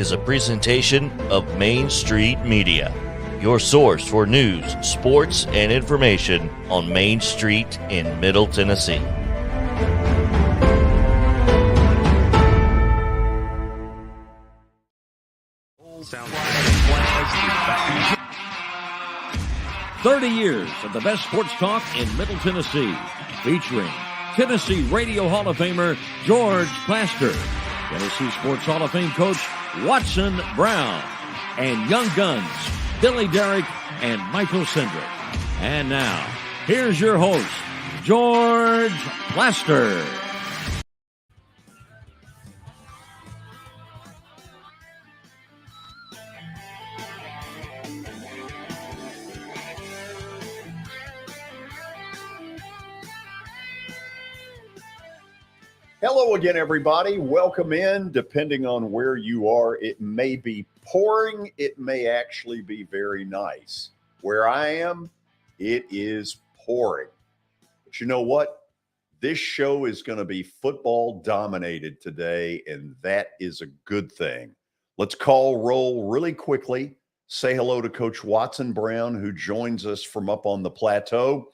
is a presentation of Main Street Media, your source for news, sports, and information on Main Street in Middle Tennessee. Sounds like 30 years of the best sports talk in Middle Tennessee, featuring Tennessee Radio Hall of Famer George Plaster, Tennessee Sports Hall of Fame coach Watson Brown, and Young Guns Billy Derrick and Michael Sendrick. And now, here's your host, George Plaster. Hello again, everybody. Welcome in. Depending on where you are, it may be pouring. It may actually be very nice. Where I am, it is pouring. But you know what? This show is going to be football dominated today, and that is a good thing. Let's call roll really quickly. Say hello to Coach Watson Brown, who joins us from up on the plateau.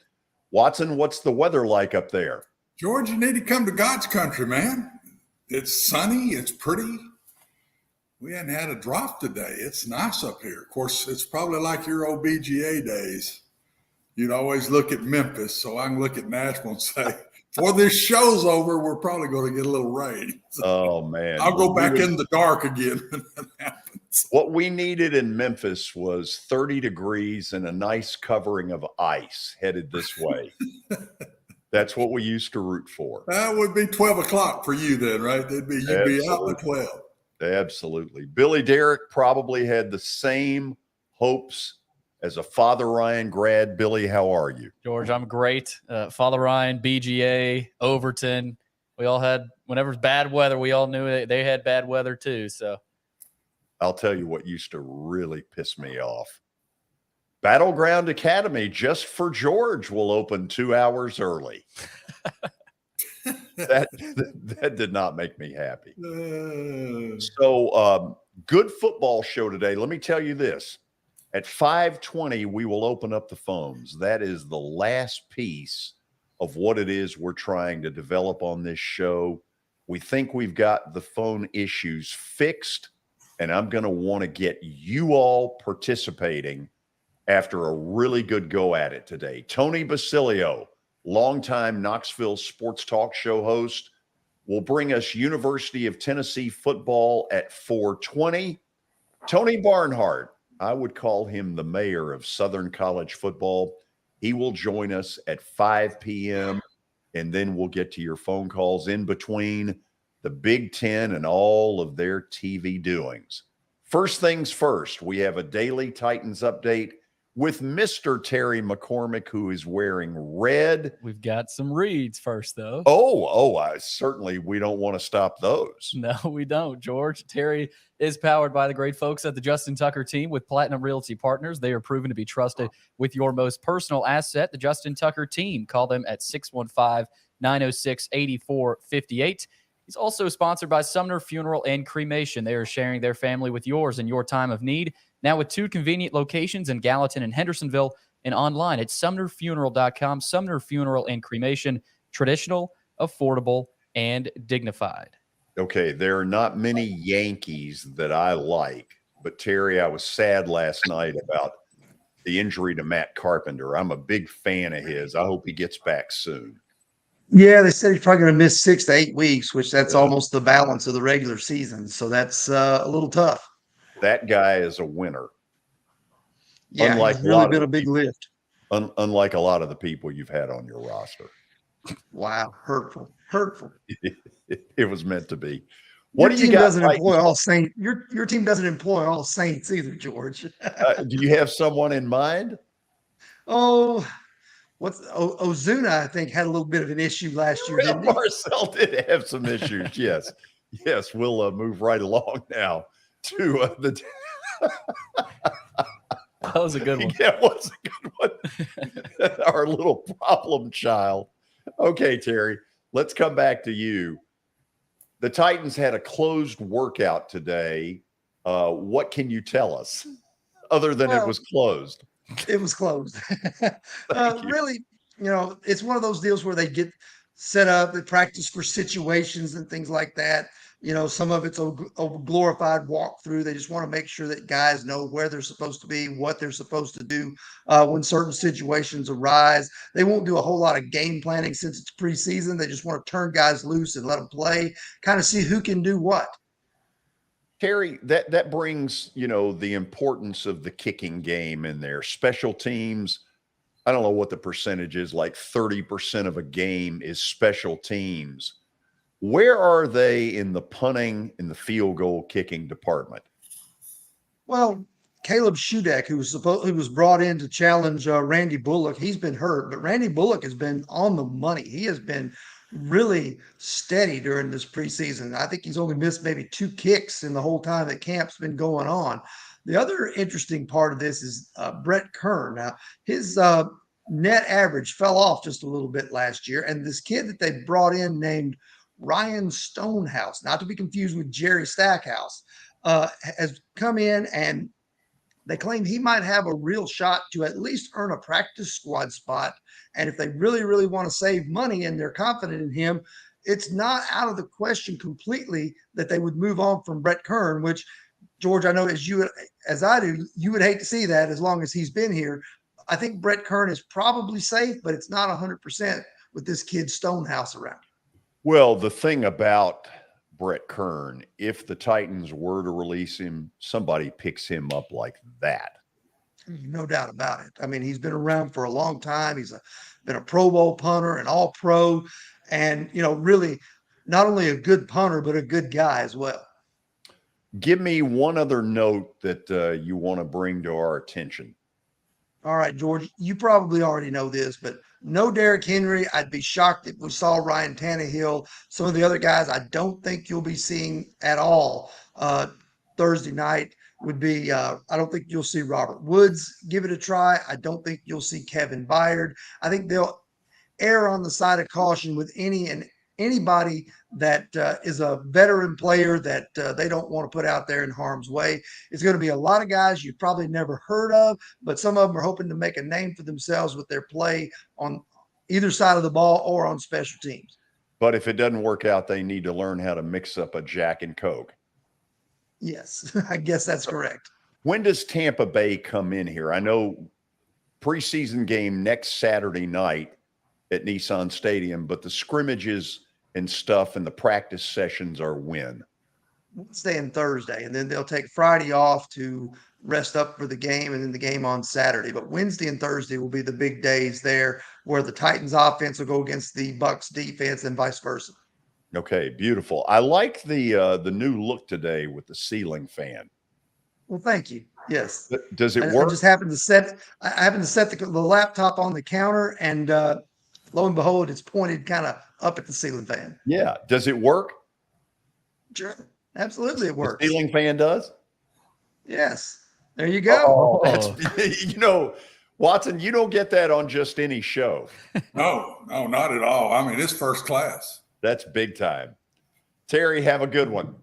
Watson, what's the weather like up there? George, you need to come to God's country, man. It's sunny. It's pretty. We hadn't had a drop today. It's nice up here. Of course, it's probably like your old BGA days. You'd always look at Memphis, so I can look at Nashville and say, before this show's over, we're probably going to get a little rain. So oh, man. I'll go back in the dark again when that happens. What we needed in Memphis was 30 degrees and a nice covering of ice headed this way. That's what we used to root for. That would be 12 o'clock for you then, right? You'd be out at 12. Absolutely. Billy Derrick probably had the same hopes as a Father Ryan grad. Billy, how are you? George, I'm great. Father Ryan, BGA, Overton. We all had, whenever it's bad weather, we all knew they had bad weather too. So I'll tell you what used to really piss me off. Battleground Academy, just for George, will open 2 hours early. that did not make me happy. So, good football show today. Let me tell you this. At 5:20, we will open up the phones. That is the last piece of what it is we're trying to develop on this show. We think we've got the phone issues fixed, and I'm going to want to get you all participating after a really good go at it today. Tony Basilio, longtime Knoxville sports talk show host, will bring us University of Tennessee football at 4:20. Tony Barnhart, I would call him the mayor of Southern College football. He will join us at 5 p.m., and then we'll get to your phone calls in between the Big Ten and all of their TV doings. First things first, we have a daily Titans update with Mr. Terry McCormick, who is wearing red. we've got some reads first, though. Certainly we don't want to stop those. No, we don't, George. Terry is powered by the great folks at the Justin Tucker team with Platinum Realty Partners. They are proven to be trusted with your most personal asset, the Justin Tucker team. Call them at 615-906-8458. He's also sponsored by Sumner Funeral and Cremation. They are sharing their family with yours in your time of need. Now with 2 convenient locations in Gallatin and Hendersonville, and online at sumnerfuneral.com. Sumner Funeral and Cremation, traditional, affordable, and dignified. Okay, there are not many Yankees that I like, but Terry, I was sad last night about the injury to Matt Carpenter. I'm a big fan of his. I hope he gets back soon. Yeah, they said he's probably going to miss 6 to 8 weeks, which that's almost the balance of the regular season. So that's a little tough. That guy is a winner. Yeah, unlike it's really been a big lift. Unlike a lot of the people you've had on your roster. Wow, hurtful. It was meant to be. What do you got? Doesn't employ all saints. Your team doesn't employ all saints either, George. Do you have someone in mind? Ozuna, I think, had a little bit of an issue last year. Didn't Marcel did have some issues. Yes. We'll move right along now to the. That was a good one. Yeah, it was a good one. Our little problem child. Okay, Terry, let's come back to you. The Titans had a closed workout today What can you tell us other than it was closed? It was closed. You. Really, it's one of those deals where they get set up, they practice for situations and things like that. Some of it's a glorified walkthrough. They just want to make sure that guys know where they're supposed to be, what they're supposed to do when certain situations arise. They won't do a whole lot of game planning since it's preseason. They just want to turn guys loose and let them play, kind of see who can do what. Terry, that brings, the importance of the kicking game in there. Special teams, I don't know what the percentage is, like 30% of a game is special teams. Where are they in the punting and the field goal kicking department? Well, Caleb Shudak, who was brought in to challenge Randy Bullock, he's been hurt, but Randy Bullock has been on the money. He has been really steady during this preseason. I think he's only missed maybe 2 kicks in the whole time that camp's been going on. The other interesting part of this is Brett Kern. Now, his net average fell off just a little bit last year, and this kid that they brought in named Ryan Stonehouse, not to be confused with Jerry Stackhouse, has come in, and they claim he might have a real shot to at least earn a practice squad spot. And if they really, really want to save money and they're confident in him, it's not out of the question completely that they would move on from Brett Kern, which, George, I know as I do, you would hate to see that as long as he's been here. I think Brett Kern is probably safe, but it's not 100% with this kid Stonehouse around. Well, the thing about Brett Kern, if the Titans were to release him, somebody picks him up like that. No doubt about it. I mean, he's been around for a long time. He's been a Pro Bowl punter, an All-Pro, and, really not only a good punter, but a good guy as well. Give me one other note that you want to bring to our attention. All right, George, you probably already know this, but no Derrick Henry. I'd be shocked if we saw Ryan Tannehill. Some of the other guys I don't think you'll be seeing at all Thursday night would be, I don't think you'll see Robert Woods give it a try. I don't think you'll see Kevin Byard. I think they'll err on the side of caution with anybody that is a veteran player that they don't want to put out there in harm's way. It's going to be a lot of guys you've probably never heard of, but some of them are hoping to make a name for themselves with their play on either side of the ball or on special teams. But if it doesn't work out, they need to learn how to mix up a Jack and Coke. Yes, I guess that's correct. When does Tampa Bay come in here? I know preseason game next Saturday night at Nissan Stadium, but the scrimmages and stuff and the practice sessions are when? Wednesday and Thursday, and then they'll take Friday off to rest up for the game, and then the game on Saturday. But Wednesday and Thursday will be the big days there, where the Titans offense will go against the Bucs defense and vice versa. Okay, beautiful. I like the new look today with the ceiling fan. Well, thank you. Yes. Does it work? I just happened to set the laptop on the counter, and lo and behold, it's pointed kind of up at the ceiling fan. Yeah. Does it work? Sure. Absolutely, it works. The ceiling fan does? Yes. There you go. That's, Watson, you don't get that on just any show. No, not at all. I mean, it's first class. That's big time. Terry, have a good one.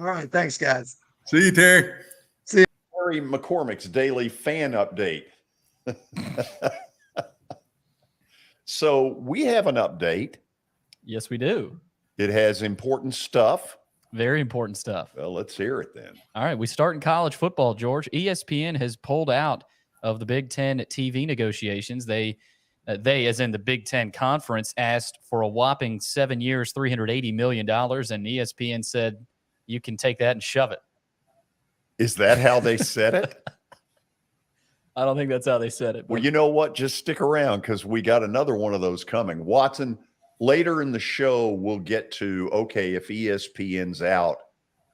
All right. Thanks, guys. See you, Terry. Terry McCormick's daily fan update. So we have an update. Yes, we do. It has important stuff. Very important stuff. Well, let's hear it then. All right, we start in college football, George. ESPN has pulled out of the Big Ten TV negotiations. They, as in the Big Ten Conference, asked for a whopping 7 years, $380 million, and ESPN said, you can take that and shove it. Is that how they said it? I don't think that's how they said it. Well, you know what? Just stick around because we got another one of those coming. Watson, later in the show, we'll get to, okay, if ESPN's out,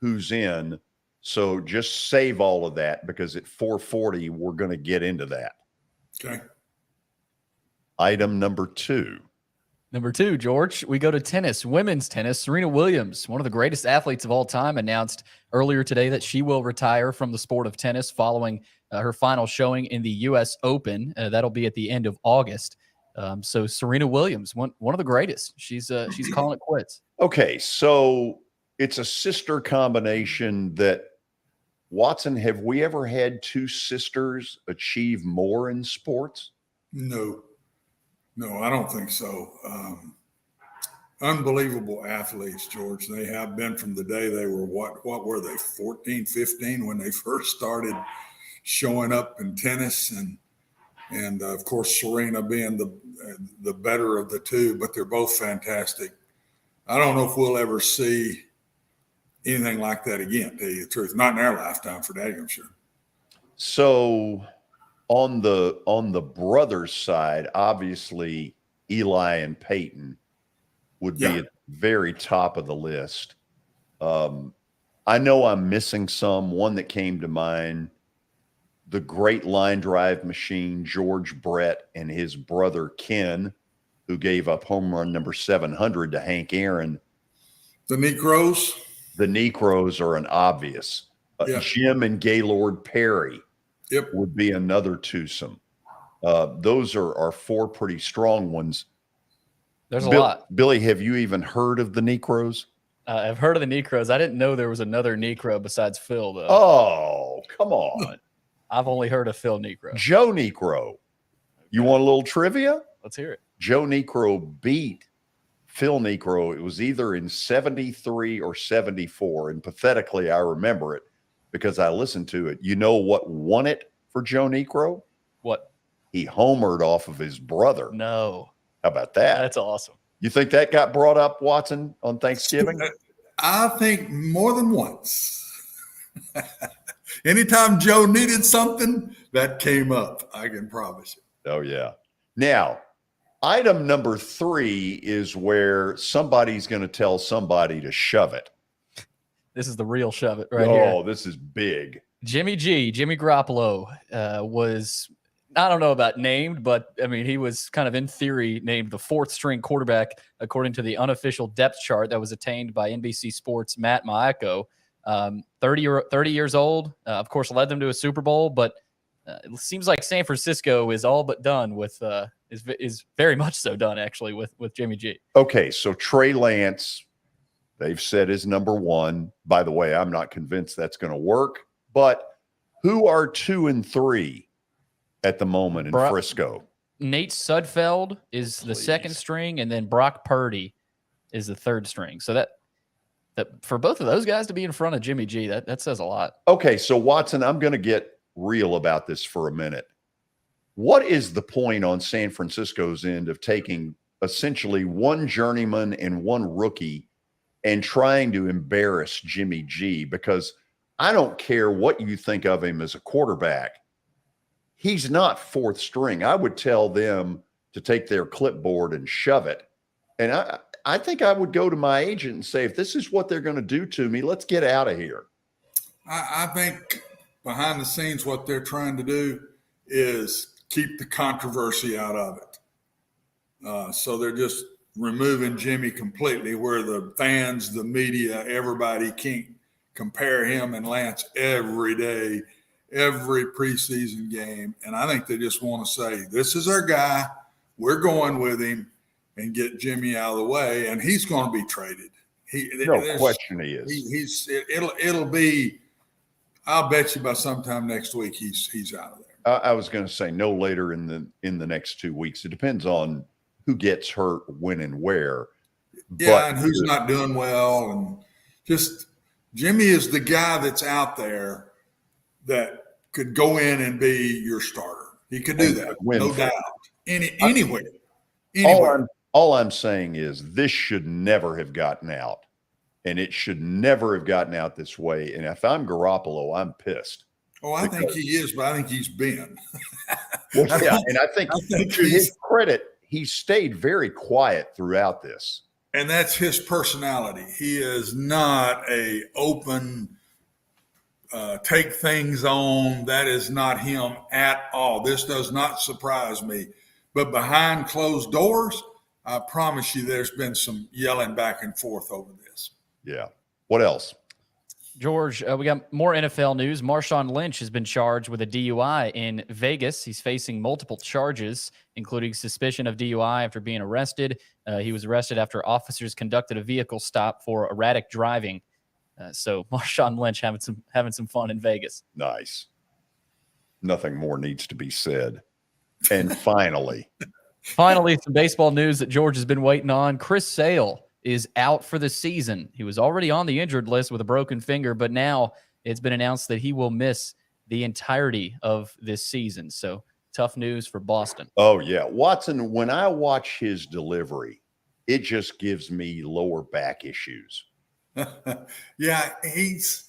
who's in? So just save all of that because at 4:40, we're going to get into that. Okay. Item number 2. Number 2, George, we go to tennis, women's tennis. Serena Williams, one of the greatest athletes of all time, announced earlier today that she will retire from the sport of tennis following her final showing in the U.S. Open. That'll be at the end of August. So Serena Williams, one of the greatest. She's calling it quits. Okay, so it's a sister combination that Watson, have we ever had two sisters achieve more in sports? No, I don't think so. Unbelievable athletes, George. They have been from the day they were, what were they, 14, 15 when they first started showing up in tennis, and of course Serena being the better of the two, but they're both fantastic. I don't know if we'll ever see anything like that again, to tell you the truth. Not in our lifetime, for that, I'm sure. So on the brothers' side, obviously Eli and Peyton would be at the very top of the list. I know I'm missing some. One that came to mind, the great line drive machine, George Brett, and his brother Ken, who gave up home run number 700 to Hank Aaron. The Necros? The Necros are an obvious. Jim and Gaylord Perry would be another twosome. Those are four pretty strong ones. There's a lot. Billy, have you even heard of the Necros? I've heard of the Necros. I didn't know there was another Necro besides Phil, though. Oh, come on. I've only heard of Phil Necro. Joe Necro. You want a little trivia? Let's hear it. Joe Necro beat Phil Necro. It was either in 73 or 74. And pathetically, I remember it because I listened to it. You know what won it for Joe Necro? What? He homered off of his brother. No. How about that? That's awesome. You think that got brought up, Watson, on Thanksgiving? I think more than once. Anytime Joe needed something, that came up. I can promise you. Oh, yeah. Now, item number 3 is where somebody's going to tell somebody to shove it. This is the real shove it right here. Oh, this is big. Jimmy Garoppolo was, I don't know about named, but I mean, he was kind of in theory named the 4th string quarterback, according to the unofficial depth chart that was attained by NBC Sports' Matt Maiako. 30 years old, of course, led them to a Super Bowl, but it seems like San Francisco is all but done with, is very much so done actually with Jimmy G. Okay, so Trey Lance, they've said is number 1. By the way, I'm not convinced that's going to work, but who are 2 and 3 at the moment in Frisco? Nate Sudfeld is the 2nd string, and then Brock Purdy is the 3rd string. So that for both of those guys to be in front of Jimmy G, that says a lot. Okay, so Watson, I'm going to get real about this for a minute. What is the point on San Francisco's end of taking essentially one journeyman and one rookie and trying to embarrass Jimmy G? Because I don't care what you think of him as a quarterback. He's not 4th string. I would tell them to take their clipboard and shove it. And I think I would go to my agent and say, if this is what they're going to do to me, let's get out of here. I think behind the scenes, what they're trying to do is keep the controversy out of it. So they're just removing Jimmy completely, where the fans, the media, everybody can't compare him and Lance every day, every preseason game. And I think they just want to say, this is our guy. We're going with him, and get Jimmy out of the way. And he's going to be traded. No question he is. It'll be, I'll bet you by sometime next week, he's out of there. I was going to say no later in the next 2 weeks. It depends on who gets hurt, when, and where. Yeah, and who's not doing well. And just Jimmy is the guy that's out there that could go in and be your starter. He could do that, no doubt. Anywhere. All I'm saying is this should never have gotten out, and it should never have gotten out this way. And if I'm Garoppolo, I'm pissed. Oh, I think he is, but I think he's been. Well, yeah, and I think to his credit, he stayed very quiet throughout this. And that's his personality. He is not a open, take things on. That is not him at all. This does not surprise me. But behind closed doors, I promise you there's been some yelling back and forth over this. Yeah. What else? George, we got more NFL news. Marshawn Lynch has been charged with a DUI in Vegas. He's facing multiple charges, including suspicion of DUI after being arrested. He was arrested after officers conducted a vehicle stop for erratic driving. So Marshawn Lynch having some fun in Vegas. Nice. Nothing more needs to be said. And finally, some baseball news that George has been waiting on. Chris Sale is out for the season. He was already on the injured list with a broken finger, but now it's been announced that he will miss the entirety of this season. So tough news for Boston. Oh, yeah. Watson, when I watch his delivery, it just gives me lower back issues. Yeah, it's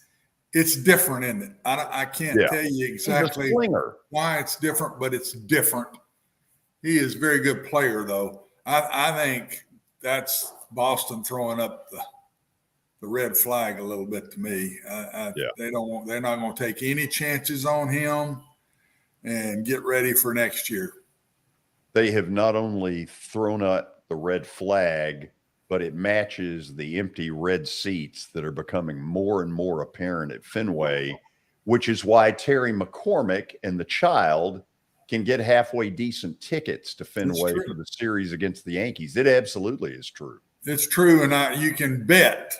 different, isn't it? I can't tell you exactly why it's different, but it's different. He is a very good player, though. I think that's Boston throwing up the red flag a little bit to me. They're not going to take any chances on him and get ready for next year. They have not only thrown up the red flag, but it matches the empty red seats that are becoming more and more apparent at Fenway, which is why Terry McCormick and the child can get halfway decent tickets to Fenway for the series against the Yankees. It absolutely is true. It's true, and you can bet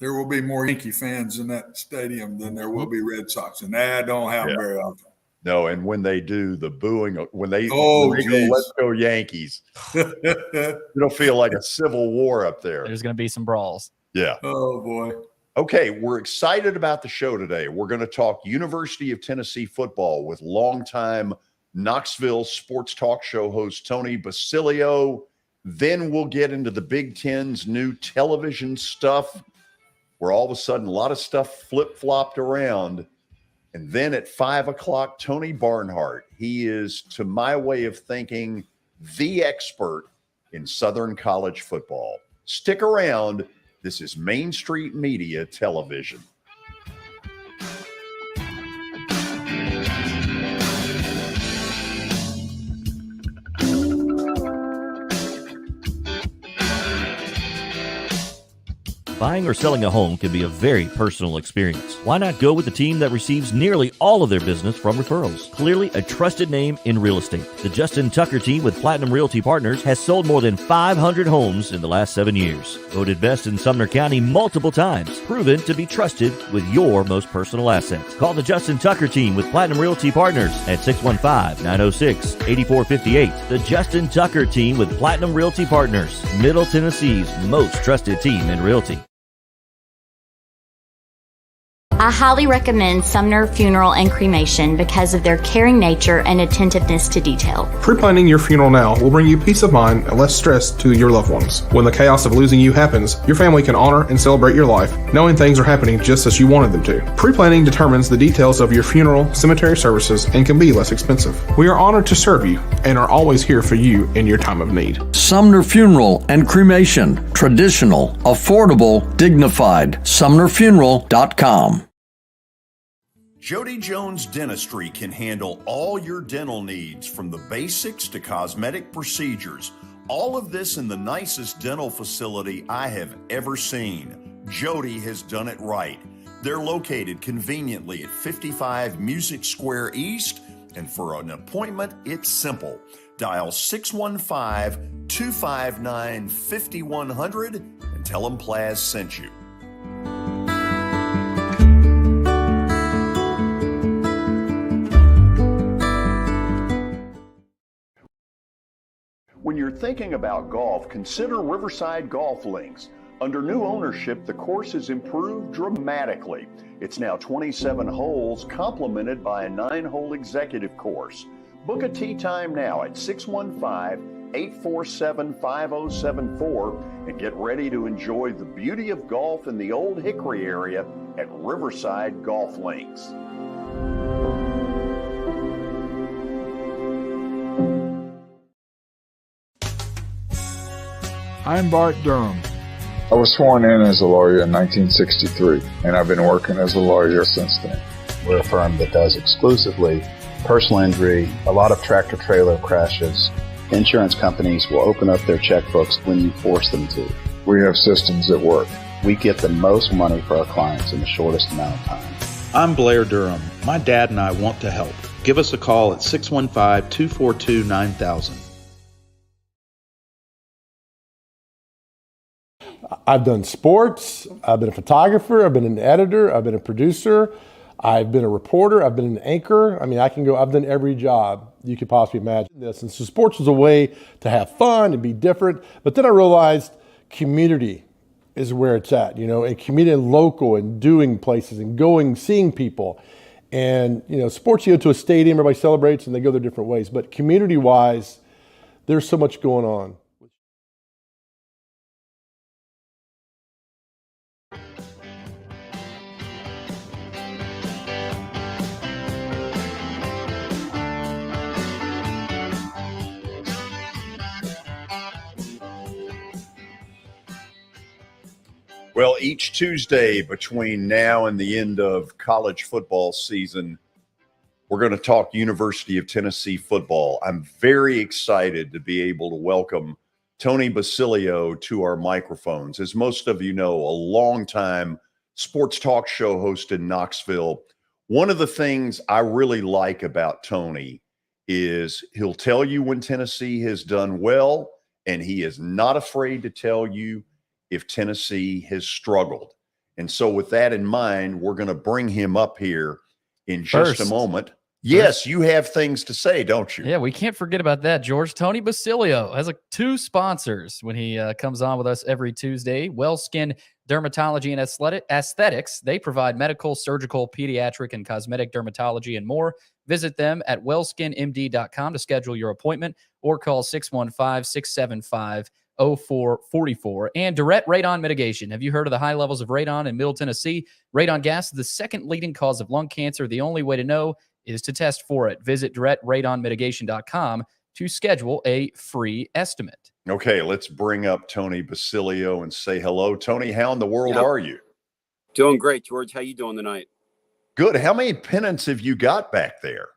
there will be more Yankee fans in that stadium than there will be Red Sox, and that don't happen very often. No, and when they do, the booing, when they go, let's go Yankees, it'll feel like a civil war up there. There's going to be some brawls. Yeah. Oh, boy. Okay, we're excited about the show today. We're going to talk University of Tennessee football with longtime Knoxville sports talk show host Tony Basilio. Then we'll get into the Big Ten's new television stuff, where all of a sudden a lot of stuff flip-flopped around. And then at 5 o'clock, Tony Barnhart. He is, to my way of thinking, the expert in Southern college football. Stick around. This is Main Street Media Television. Buying or selling a home can be a very personal experience. Why not go with the team that receives nearly all of their business from referrals? Clearly a trusted name in real estate. The Justin Tucker team with Platinum Realty Partners has sold more than 500 homes in the last 7 years. Voted best in Sumner County multiple times. Proven to be trusted with your most personal assets. Call the Justin Tucker team with Platinum Realty Partners at 615-906-8458. The Justin Tucker team with Platinum Realty Partners, Middle Tennessee's most trusted team in realty. I highly recommend Sumner Funeral and Cremation because of their caring nature and attentiveness to detail. Pre-planning your funeral now will bring you peace of mind and less stress to your loved ones. When the chaos of losing you happens, your family can honor and celebrate your life, knowing things are happening just as you wanted them to. Pre-planning determines the details of your funeral, cemetery services, and can be less expensive. We are honored to serve you and are always here for you in your time of need. Sumner Funeral and Cremation. Traditional, affordable, dignified. SumnerFuneral.com. Jody Jones Dentistry can handle all your dental needs, from the basics to cosmetic procedures. All of this in the nicest dental facility I have ever seen. Jody has done it right. They're located conveniently at 55 Music Square East, and for an appointment, it's simple. Dial 615-259-5100 and tell them Plaz sent you. When you're thinking about golf, consider Riverside Golf Links. Under new ownership, the course has improved dramatically. It's now 27 holes, complemented by a 9-hole executive course. Book a tee time now at 615-847-5074 and get ready to enjoy the beauty of golf in the Old Hickory area at Riverside Golf Links. I'm Bart Durham. I was sworn in as a lawyer in 1963, and I've been working as a lawyer since then. We're a firm that does exclusively personal injury, a lot of tractor-trailer crashes. Insurance companies will open up their checkbooks when you force them to. We have systems that work. We get the most money for our clients in the shortest amount of time. I'm Blair Durham. My dad and I want to help. Give us a call at 615-242-9000. I've done sports. I've been a photographer. I've been an editor. I've been a producer. I've been a reporter. I've been an anchor. I mean, I've done every job you could possibly imagine this. And so sports was a way to have fun and be different. But then I realized community is where it's at, and community and local and doing places and going, seeing people. And, sports, you go to a stadium, everybody celebrates and they go their different ways. But community-wise, there's so much going on. Well, each Tuesday between now and the end of college football season, we're going to talk University of Tennessee football. I'm very excited to be able to welcome Tony Basilio to our microphones. As most of you know, a longtime sports talk show host in Knoxville. One of the things I really like about Tony is he'll tell you when Tennessee has done well, and he is not afraid to tell you if Tennessee has struggled. And so with that in mind, we're going to bring him up here in just a moment. Yes, you have things to say, don't you? Yeah, we can't forget about that, George. Tony Basilio has two sponsors when he comes on with us every Tuesday. Wellskin Dermatology and Aesthetics. They provide medical, surgical, pediatric, and cosmetic dermatology and more. Visit them at wellskinmd.com to schedule your appointment or call 615-675-0444. And direct radon mitigation. Have you heard of the high levels of radon in Middle Tennessee? Radon gas is the second leading cause of lung cancer. The only way to know is to test for it. Visit directradonmitigation.com to schedule a free estimate. Okay, let's bring up Tony Basilio and say hello. Tony, how in the world are you? Doing great, George. How you doing tonight? Good. How many pennants have you got back there?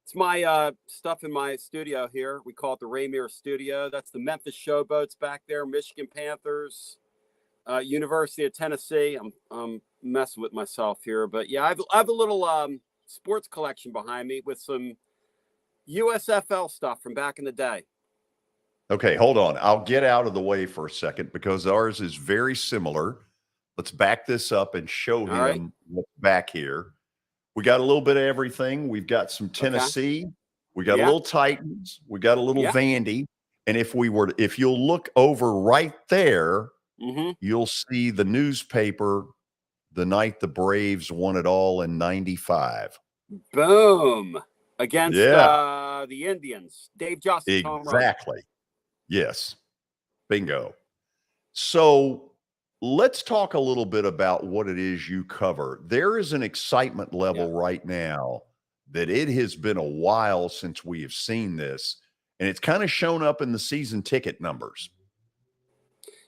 It's my stuff in my studio here. We call it the Rainier Studio. That's the Memphis Showboats back there, Michigan Panthers, University of Tennessee. I'm messing with myself here, but yeah, I have a little sports collection behind me with some USFL stuff from back in the day. Okay, hold on. I'll get out of the way for a second because ours is very similar. Let's back this up and show him what's back here. We got a little bit of everything. We've got some Tennessee. Okay. We got a little Titans. We got a little Vandy. And if you'll look over right there, you'll see the newspaper the night the Braves won it all in 95. Boom. Against the Indians. Dave Justice. Exactly. Yes. Bingo. So let's talk a little bit about what it is you cover. There is an excitement level right now that it has been a while since we have seen this, and it's kind of shown up in the season ticket numbers.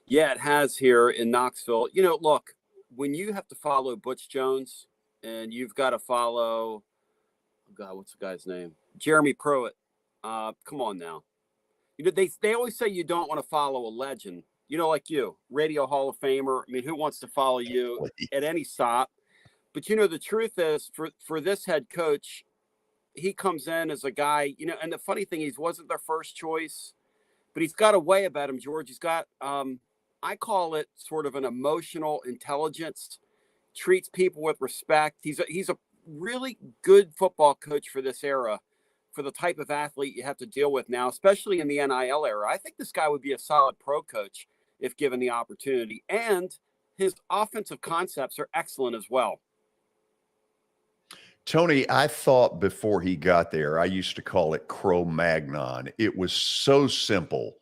Yeah, it has here in Knoxville. Look, when you have to follow Butch Jones and you've got to follow, what's the guy's name? Jeremy Pruitt. Come on now. They always say you don't want to follow a legend. Like you, Radio Hall of Famer. I mean, who wants to follow you at any stop? But, the truth is for this head coach, he comes in as a guy, and the funny thing, he wasn't their first choice, but he's got a way about him, George. He's got, I call it sort of an emotional intelligence, treats people with respect. He's a really good football coach for this era, for the type of athlete you have to deal with now, especially in the NIL era. I think this guy would be a solid pro coach if given the opportunity. And his offensive concepts are excellent as well. Tony, I thought before he got there, I used to call it Cro-Magnon. It was so simple.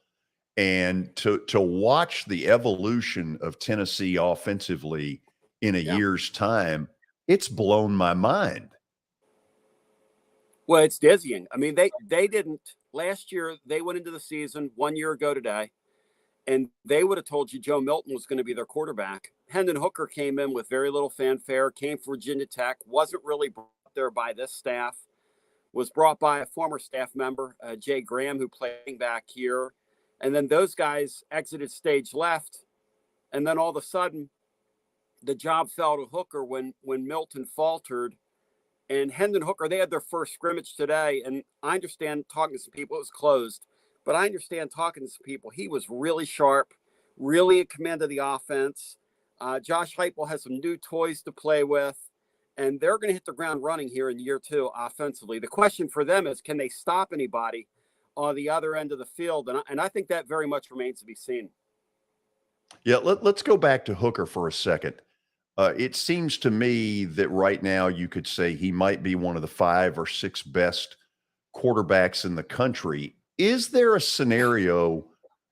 And to watch the evolution of Tennessee offensively in a year's time, it's blown my mind. Well, it's dizzying. I mean, they didn't last year. They went into the season 1 year ago today, and they would have told you Joe Milton was going to be their quarterback. Hendon Hooker came in with very little fanfare, came from Virginia Tech, wasn't really brought there by this staff, was brought by a former staff member, Jay Graham, who played back here. And then those guys exited stage left. And then all of a sudden, the job fell to Hooker when Milton faltered. And Hendon Hooker, they had their first scrimmage today. And I understand talking to some people, it was closed. But I understand talking to some people, he was really sharp, really in command of the offense. Josh Heupel has some new toys to play with, and they're going to hit the ground running here in year 2 offensively. The question for them is, can they stop anybody on the other end of the field? And I think that very much remains to be seen. Yeah, let's go back to Hooker for a second. It seems to me that right now you could say he might be one of the 5 or 6 best quarterbacks in the country. Is there a scenario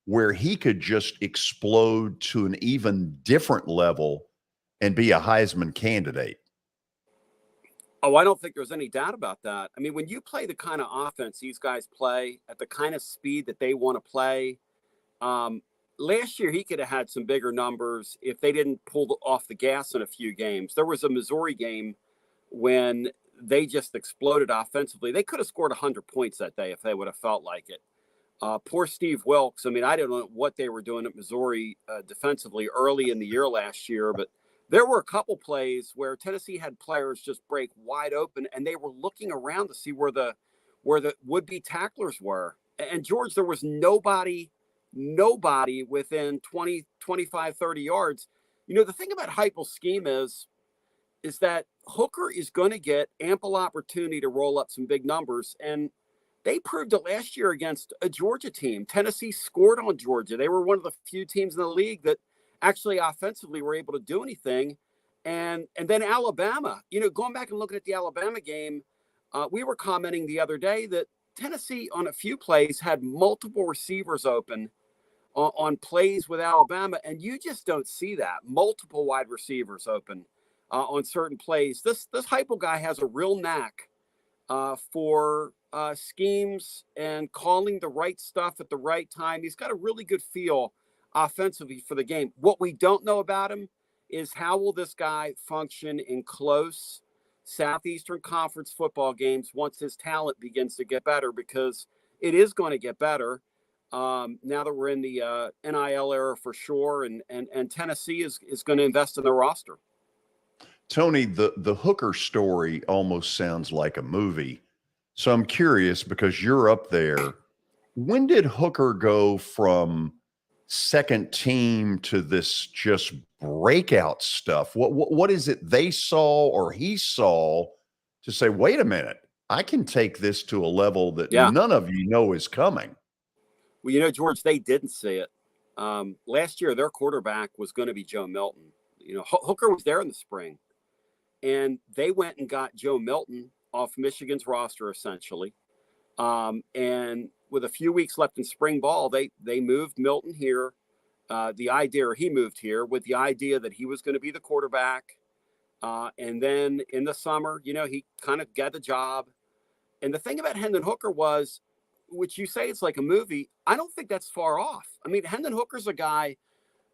where he could just explode to an even different level and be a Heisman candidate? Oh, I don't think there's any doubt about that. I mean, when you play the kind of offense these guys play at the kind of speed that they want to play, last year he could have had some bigger numbers if they didn't pull off the gas in a few games. There was a Missouri game when they just exploded offensively. They could have scored 100 points that day if they would have felt like it. Poor Steve Wilkes. I mean, I don't know what they were doing at Missouri defensively early in the year last year, but there were a couple plays where Tennessee had players just break wide open, and they were looking around to see where the would-be tacklers were. And George, there was nobody within 20, 25, 30 yards. You know, the thing about Heupel's scheme is that Hooker is going to get ample opportunity to roll up some big numbers. And they proved it last year against a Georgia team. Tennessee scored on Georgia. They were one of the few teams in the league that actually offensively were able to do anything. And then Alabama, you know, going back and looking at the Alabama game, we were commenting the other day that Tennessee on a few plays had multiple receivers open on plays with Alabama, and you just don't see that. Multiple wide receivers open on certain plays. This Heupel guy has a real knack for schemes and calling the right stuff at the right time. He's got a really good feel offensively for the game. What we don't know about him is how will this guy function in close Southeastern Conference football games once his talent begins to get better, because it is going to get better now that we're in the NIL era for sure, and Tennessee is going to invest in their roster. Tony, the Hooker story almost sounds like a movie. So I'm curious, because you're up there, when did Hooker go from second team to this just breakout stuff? What is it they saw or he saw to say, wait a minute, I can take this to a level that none of you know is coming? Well, you know, George, they didn't see it. Last year, their quarterback was going to be Joe Milton. You know, Hooker was there in the spring, and they went and got Joe Milton off Michigan's roster, essentially. And with a few weeks left in spring ball, they moved Milton here. He moved here with the idea that he was going to be the quarterback. And then in the summer, you know, he kind of got the job. And the thing about Hendon Hooker was, which you say it's like a movie, I don't think that's far off. I mean, Hendon Hooker's a guy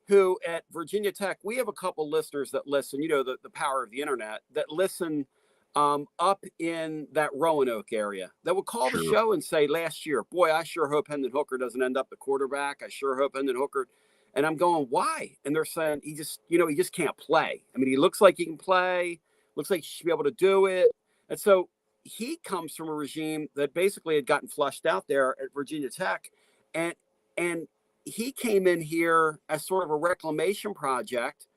who at Virginia Tech, we have a couple listeners that listen, you know, the power of the internet, that listen up in that Roanoke area, that would call the show and say last year, boy, I sure hope Hendon Hooker doesn't end up the quarterback. I sure hope Hendon Hooker. And I'm going, why? And they're saying he just can't play. I mean, he looks like he can play, looks like he should be able to do it. And so he comes from a regime that basically had gotten flushed out there at Virginia Tech. And he came in here as sort of a reclamation project,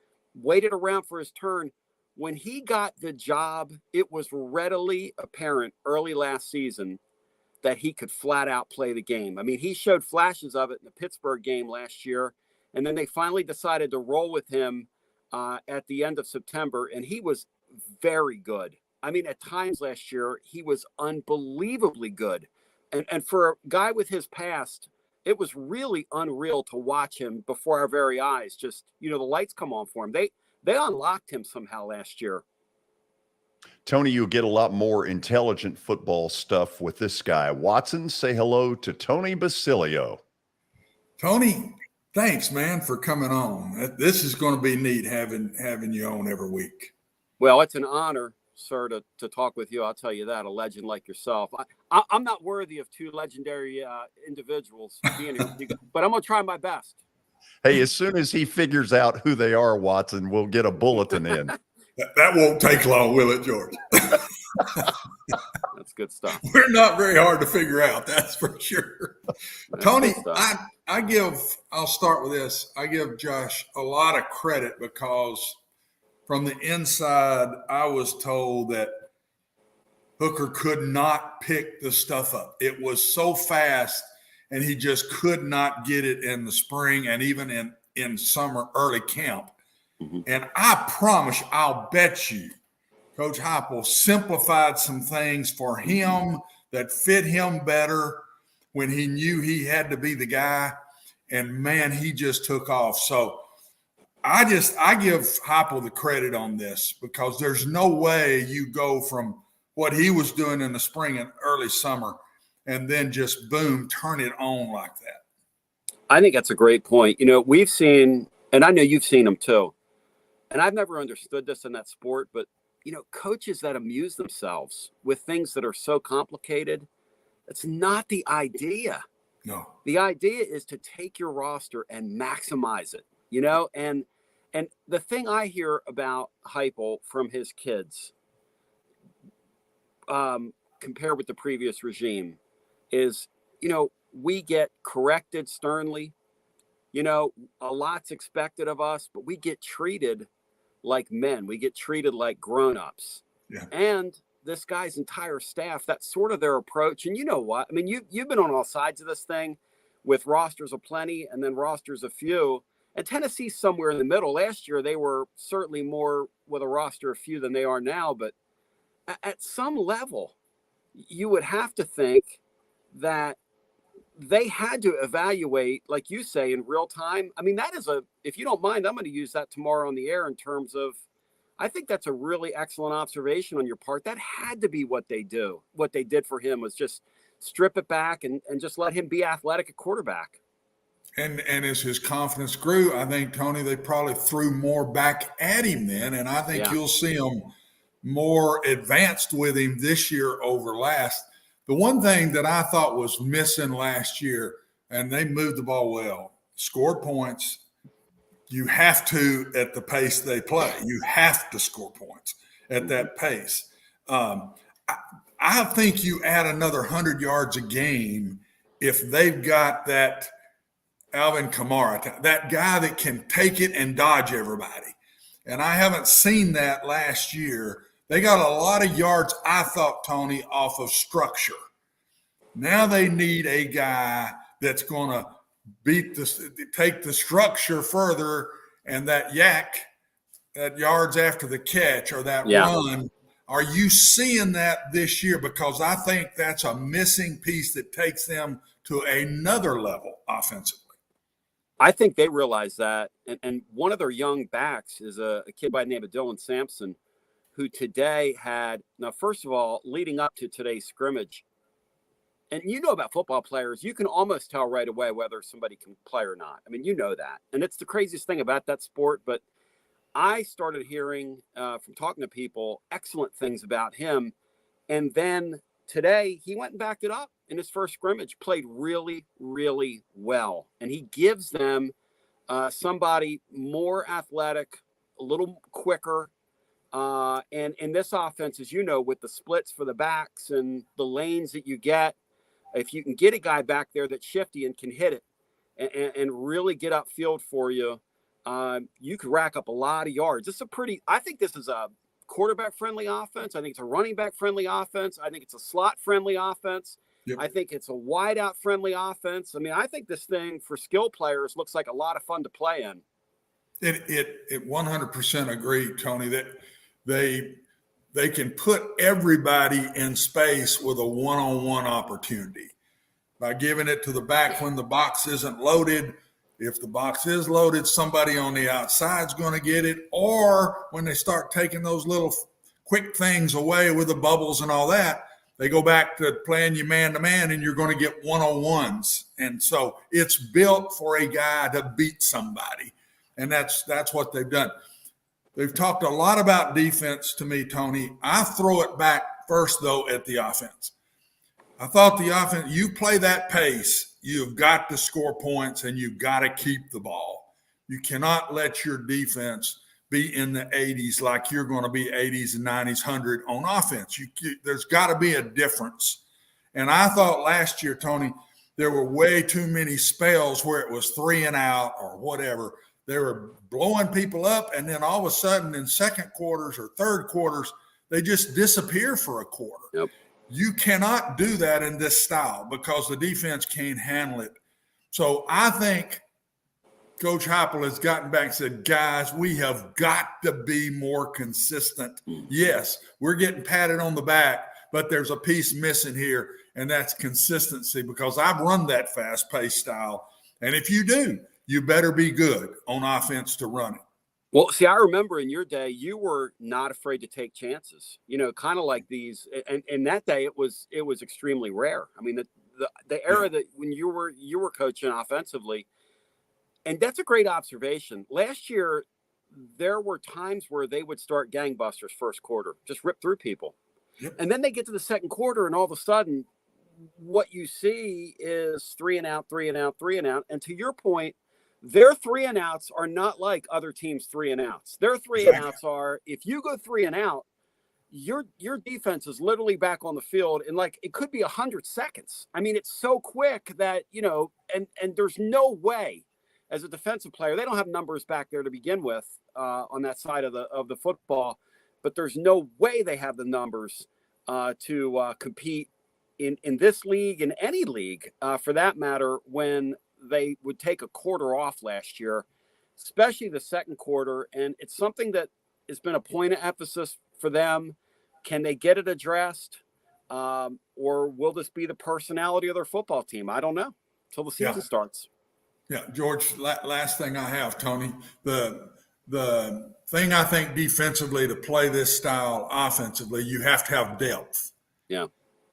waited around for his turn. When he got the job, it was readily apparent early last season that he could flat out play the game. I mean, he showed flashes of it in the Pittsburgh game last year, and then they finally decided to roll with him at the end of September, and he was very good. I mean, at times last year, he was unbelievably good. And for a guy with his past, it was really unreal to watch him before our very eyes. Just, you know, the lights come on for him. They unlocked him somehow last year. Tony, you'll get a lot more intelligent football stuff with this guy. Watson, say hello to Tony Basilio. Tony, thanks, man, for coming on. This is going to be neat having you on every week. Well, it's an honor, sir, to talk with you. I'll tell you that, a legend like yourself. I'm not worthy of two legendary individuals being here, but I'm going to try my best. Hey, as soon as he figures out who they are, Watson, we'll get a bulletin in. That won't take long, will it, George? That's good stuff. We're not very hard to figure out, that's for sure. That's Tony, I I'll start with this. I give Josh a lot of credit because from the inside, I was told that Hooker could not pick the stuff up. It was so fast, and he just could not get it in the spring and even in summer early camp. Mm-hmm. And I promise, I'll bet you, Coach Heupel simplified some things for him that fit him better when he knew he had to be the guy. And, man, he just took off. So I give Heupel the credit on this because there's no way you go from what he was doing in the spring and early summer and then just, boom, turn it on like that. I think that's a great point. We've seen, and I know you've seen them too, and I've never understood this in that sport, but, coaches that amuse themselves with things that are so complicated, that's not the idea. No. The idea is to take your roster and maximize it, and the thing I hear about Heupel from his kids, compared with the previous regime, is, we get corrected sternly. A lot's expected of us, but we get treated like men. We get treated like grown-ups. Yeah. And this guy's entire staff, that's sort of their approach. And you know what? I mean, you've been on all sides of this thing with rosters of plenty and then rosters of few. And Tennessee's somewhere in the middle. Last year, they were certainly more with a roster of few than they are now. But at some level, you would have to think that they had to evaluate, like you say, in real time. I mean, that is if you don't mind, I'm going to use that tomorrow on the air in terms of, I think that's a really excellent observation on your part. That had to be what they do. What they did for him was just strip it back and just let him be athletic at quarterback. And as his confidence grew, I think, Tony, they probably threw more back at him then. And I think you'll see them more advanced with him this year over last. The one thing that I thought was missing last year, and they moved the ball well, scored points. You have to at the pace they play. You have to score points at that pace. I think you add another 100 yards a game if they've got that Alvin Kamara, that guy that can take it and dodge everybody. And I haven't seen that last year. They got a lot of yards, I thought, Tony, off of structure. Now they need a guy that's going to take the structure further, and that yards after the catch or that run. Are you seeing that this year? Because I think that's a missing piece that takes them to another level offensively. I think they realize that. And one of their young backs is a kid by the name of Dylan Sampson, who today had, now, first of all, leading up to today's scrimmage, and about football players, you can almost tell right away whether somebody can play or not. I mean, that. And it's the craziest thing about that sport. But I started hearing from talking to people excellent things about him. And then today he went and backed it up in his first scrimmage, played really, really well. And he gives them somebody more athletic, a little quicker. And in this offense, as you know, with the splits for the backs and the lanes that you get, if you can get a guy back there that's shifty and can hit it and really get upfield for you, you could rack up a lot of yards. I think this is a quarterback-friendly offense. I think it's a running back-friendly offense. I think it's a slot-friendly offense. Yep. I think it's a wide-out-friendly offense. I mean, I think this thing for skill players looks like a lot of fun to play in. It 100% agree, Tony, that they can put everybody in space with a one-on-one opportunity by giving it to the back when the box isn't loaded. If the box is loaded, somebody on the outside is going to get it. Or when they start taking those little quick things away with the bubbles and all that, they go back to playing you man-to-man, and you're going to get one-on-ones. And so it's built for a guy to beat somebody, and that's what they've done. They've talked a lot about defense to me, Tony. I throw it back first, though, at the offense. I thought the offense, you play that pace, you've got to score points and you've got to keep the ball. You cannot let your defense be in the 80s like you're going to be 80s and 90s, 100 on offense. There's got to be a difference. And I thought last year, Tony, there were way too many spells where it was 3 and out or whatever. They were blowing people up, and then all of a sudden in second quarters or third quarters, they just disappear for a quarter. Yep. You cannot do that in this style because the defense can't handle it. So I think Coach Heupel has gotten back and said, guys, we have got to be more consistent. Yes, we're getting patted on the back, but there's a piece missing here, and that's consistency, because I've run that fast-paced style. And if you do, you better be good on offense to run it. Well, see, I remember in your day, you were not afraid to take chances, kind of like these. And that day, it was extremely rare. I mean, the era that when you were coaching offensively, and that's a great observation. Last year, there were times where they would start gangbusters first quarter, just rip through people. Yep. And then they get to the second quarter, and all of a sudden, what you see is 3 and out, 3 and out, 3 and out. And to your point, their 3 and outs are not like other teams' 3 and outs. Their 3 and outs are, if you go 3 and out, your defense is literally back on the field in it could be 100 seconds. I mean, it's so quick that, and there's no way as a defensive player, they don't have numbers back there to begin with on that side of the football, but there's no way they have the numbers to compete in this league, in any league for that matter, when they would take a quarter off last year, especially the second quarter. And it's something that has been a point of emphasis for them. Can they get it addressed? Or will this be the personality of their football team? I don't know until the season starts. Yeah, George, last thing I have, Tony, the thing I think defensively to play this style offensively, you have to have depth. Yeah.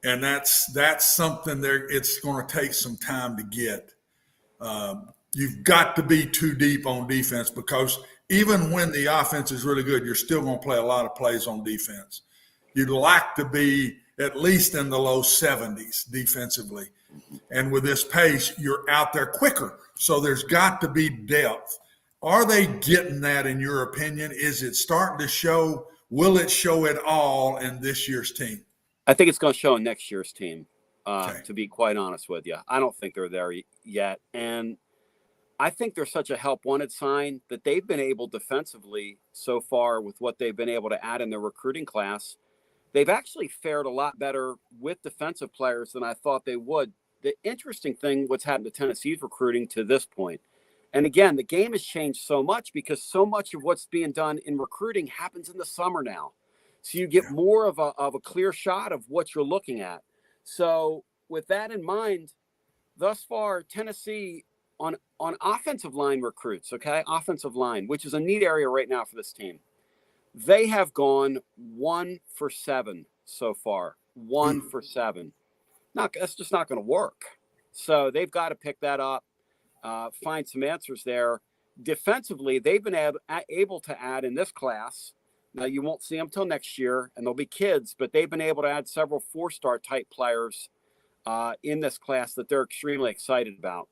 And that's something there. It's going to take some time to get. You've got to be too deep on defense, because even when the offense is really good, you're still going to play a lot of plays on defense. You'd like to be at least in the low 70s defensively. And with this pace, you're out there quicker. So there's got to be depth. Are they getting that, in your opinion? Is it starting to show? Will it show at all in this year's team? I think it's going to show in next year's team, to be quite honest with you. I don't think they're there yet. And I think they're such a help-wanted sign that they've been able defensively so far with what they've been able to add in their recruiting class. They've actually fared a lot better with defensive players than I thought they would. The interesting thing, what's happened to Tennessee's recruiting to this point, and again, the game has changed so much because so much of what's being done in recruiting happens in the summer now. So you get more of a clear shot of what you're looking at. So with that in mind, thus far, Tennessee on offensive line recruits, offensive line, which is a neat area right now for this team. They have gone 1 for 7 so far. 1 for 7. That's just not going to work. So they've got to pick that up, find some answers there. Defensively, they've been able to add in this class. Now, you won't see them till next year, and they'll be kids, but they've been able to add several 4-star type players in this class that they're extremely excited about.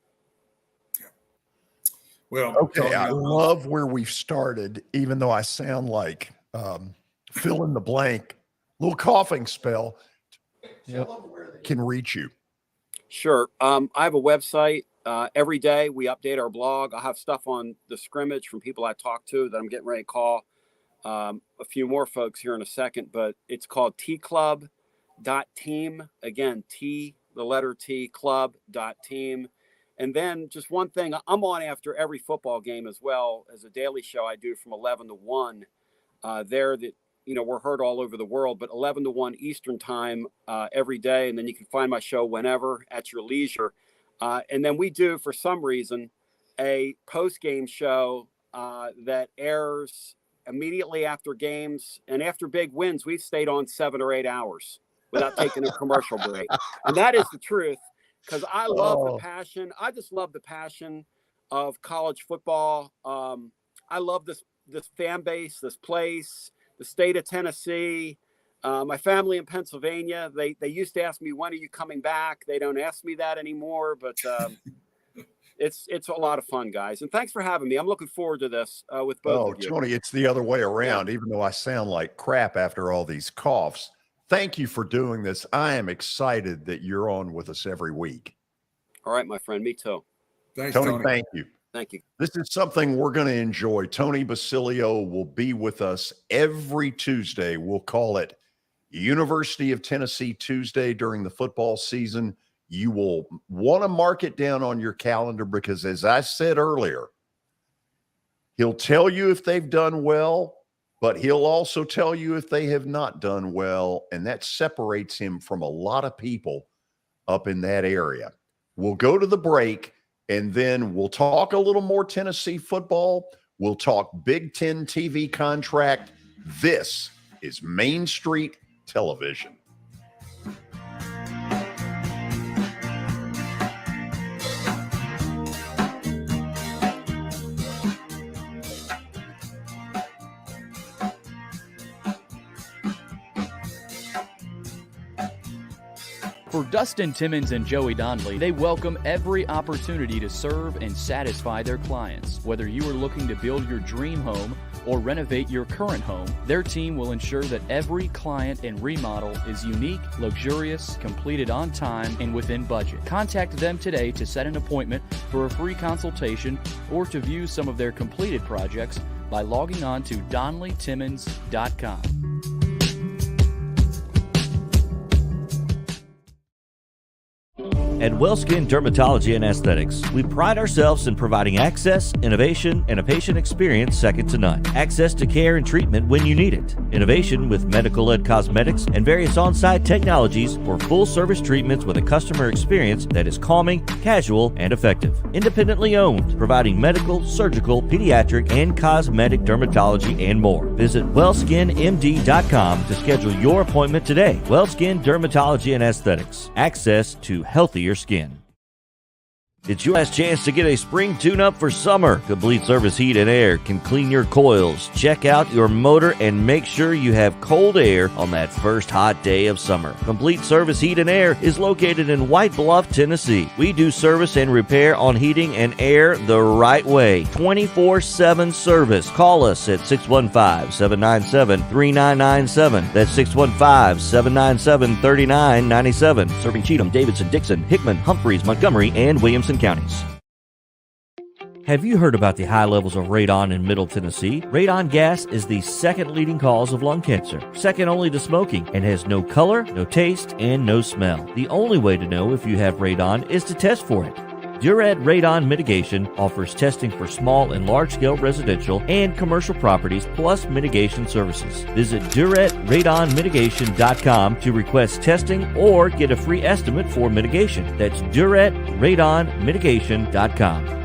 Well, okay, I love where we've started, even though I sound like fill in the blank, little coughing spell. Yep. Can reach you. Sure. I have a website. Every day we update our blog. I'll have stuff on the scrimmage from people I talk to that I'm getting ready to call a few more folks here in a second, but it's called tclub.team. Again, T, the letter T, club.team. And then just one thing, I'm on after every football game as well as a daily show I do from 11 to 1 there that, we're heard all over the world, but 11 to 1 Eastern time every day. And then you can find my show whenever at your leisure. And then we do, for some reason, a post-game show that airs immediately after games. And after big wins, we've stayed on 7 or 8 hours without taking a commercial break. And that is the truth, because I love the passion. I just love the passion of college football. I love this fan base, this place, the state of Tennessee. My family in Pennsylvania, they used to ask me, when are you coming back? They don't ask me that anymore, but it's a lot of fun, guys. And thanks for having me. I'm looking forward to this with both of you. Tony, it's the other way around. Even though I sound like crap after all these coughs, thank you for doing this. I am excited that you're on with us every week. All right, my friend. Me too. Thanks, Tony, thank you. Thank you. This is something we're going to enjoy. Tony Basilio will be with us every Tuesday. We'll call it University of Tennessee Tuesday during the football season. You will want to mark it down on your calendar because, as I said earlier, he'll tell you if they've done well, but he'll also tell you if they have not done well, and that separates him from a lot of people up in that area. We'll go to the break, and then we'll talk a little more Tennessee football. We'll talk Big Ten TV contract. This is Main Street Television. For Dustin Timmons and Joey Donnelly, they welcome every opportunity to serve and satisfy their clients. Whether you are looking to build your dream home or renovate your current home, their team will ensure that every client and remodel is unique, luxurious, completed on time, and within budget. Contact them today to set an appointment for a free consultation or to view some of their completed projects by logging on to DonnellyTimmons.com. At WellSkin Dermatology and Aesthetics, we pride ourselves in providing access, innovation, and a patient experience second to none. Access to care and treatment when you need it. Innovation with medical-led cosmetics and various on-site technologies for full-service treatments with a customer experience that is calming, casual, and effective. Independently owned, providing medical, surgical, pediatric, and cosmetic dermatology and more. Visit WellSkinMD.com to schedule your appointment today. WellSkin Dermatology and Aesthetics. Access to healthier skin. It's your last chance to get a spring tune-up for summer. Complete Service Heat and Air can clean your coils, check out your motor, and make sure you have cold air on that first hot day of summer. Complete Service Heat and Air is located in White Bluff, Tennessee. We do service and repair on heating and air the right way. 24/7 service. Call us at 615-797-3997. That's 615-797-3997. Serving Cheatham, Davidson, Dixon, Hickman, Humphreys, Montgomery, and Williamson counties. Have you heard about the high levels of radon in Middle Tennessee? Radon gas is the second leading cause of lung cancer, second only to smoking, and has no color, no taste, and no smell. The only way to know if you have radon is to test for it. Duret Radon Mitigation offers testing for small and large-scale residential and commercial properties, plus mitigation services. Visit DuretRadonMitigation.com to request testing or get a free estimate for mitigation. That's DuretRadonMitigation.com.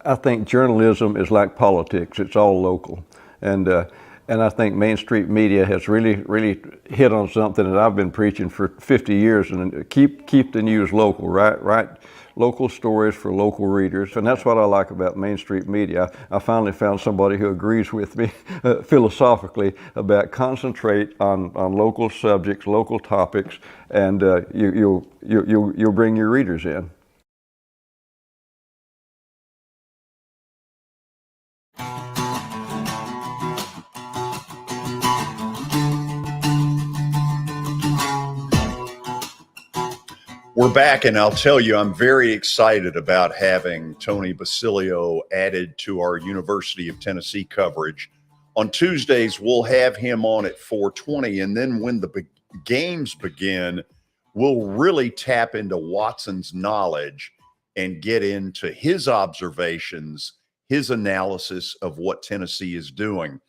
I think journalism is like politics. It's all local, and I think Main Street Media has really hit on something that I've been preaching for 50 years. And keep the news local, right? Local stories for local readers, and that's what I like about Main Street Media. I finally found somebody who agrees with me philosophically about concentrate on local subjects, local topics, and you'll bring your readers in. We're back, and I'll tell you, I'm very excited about having Tony Basilio added to our University of Tennessee coverage. On Tuesdays, we'll have him on at 4:20, and then when the games begin, we'll really tap into Watson's knowledge and get into his observations, his analysis of what Tennessee is doing.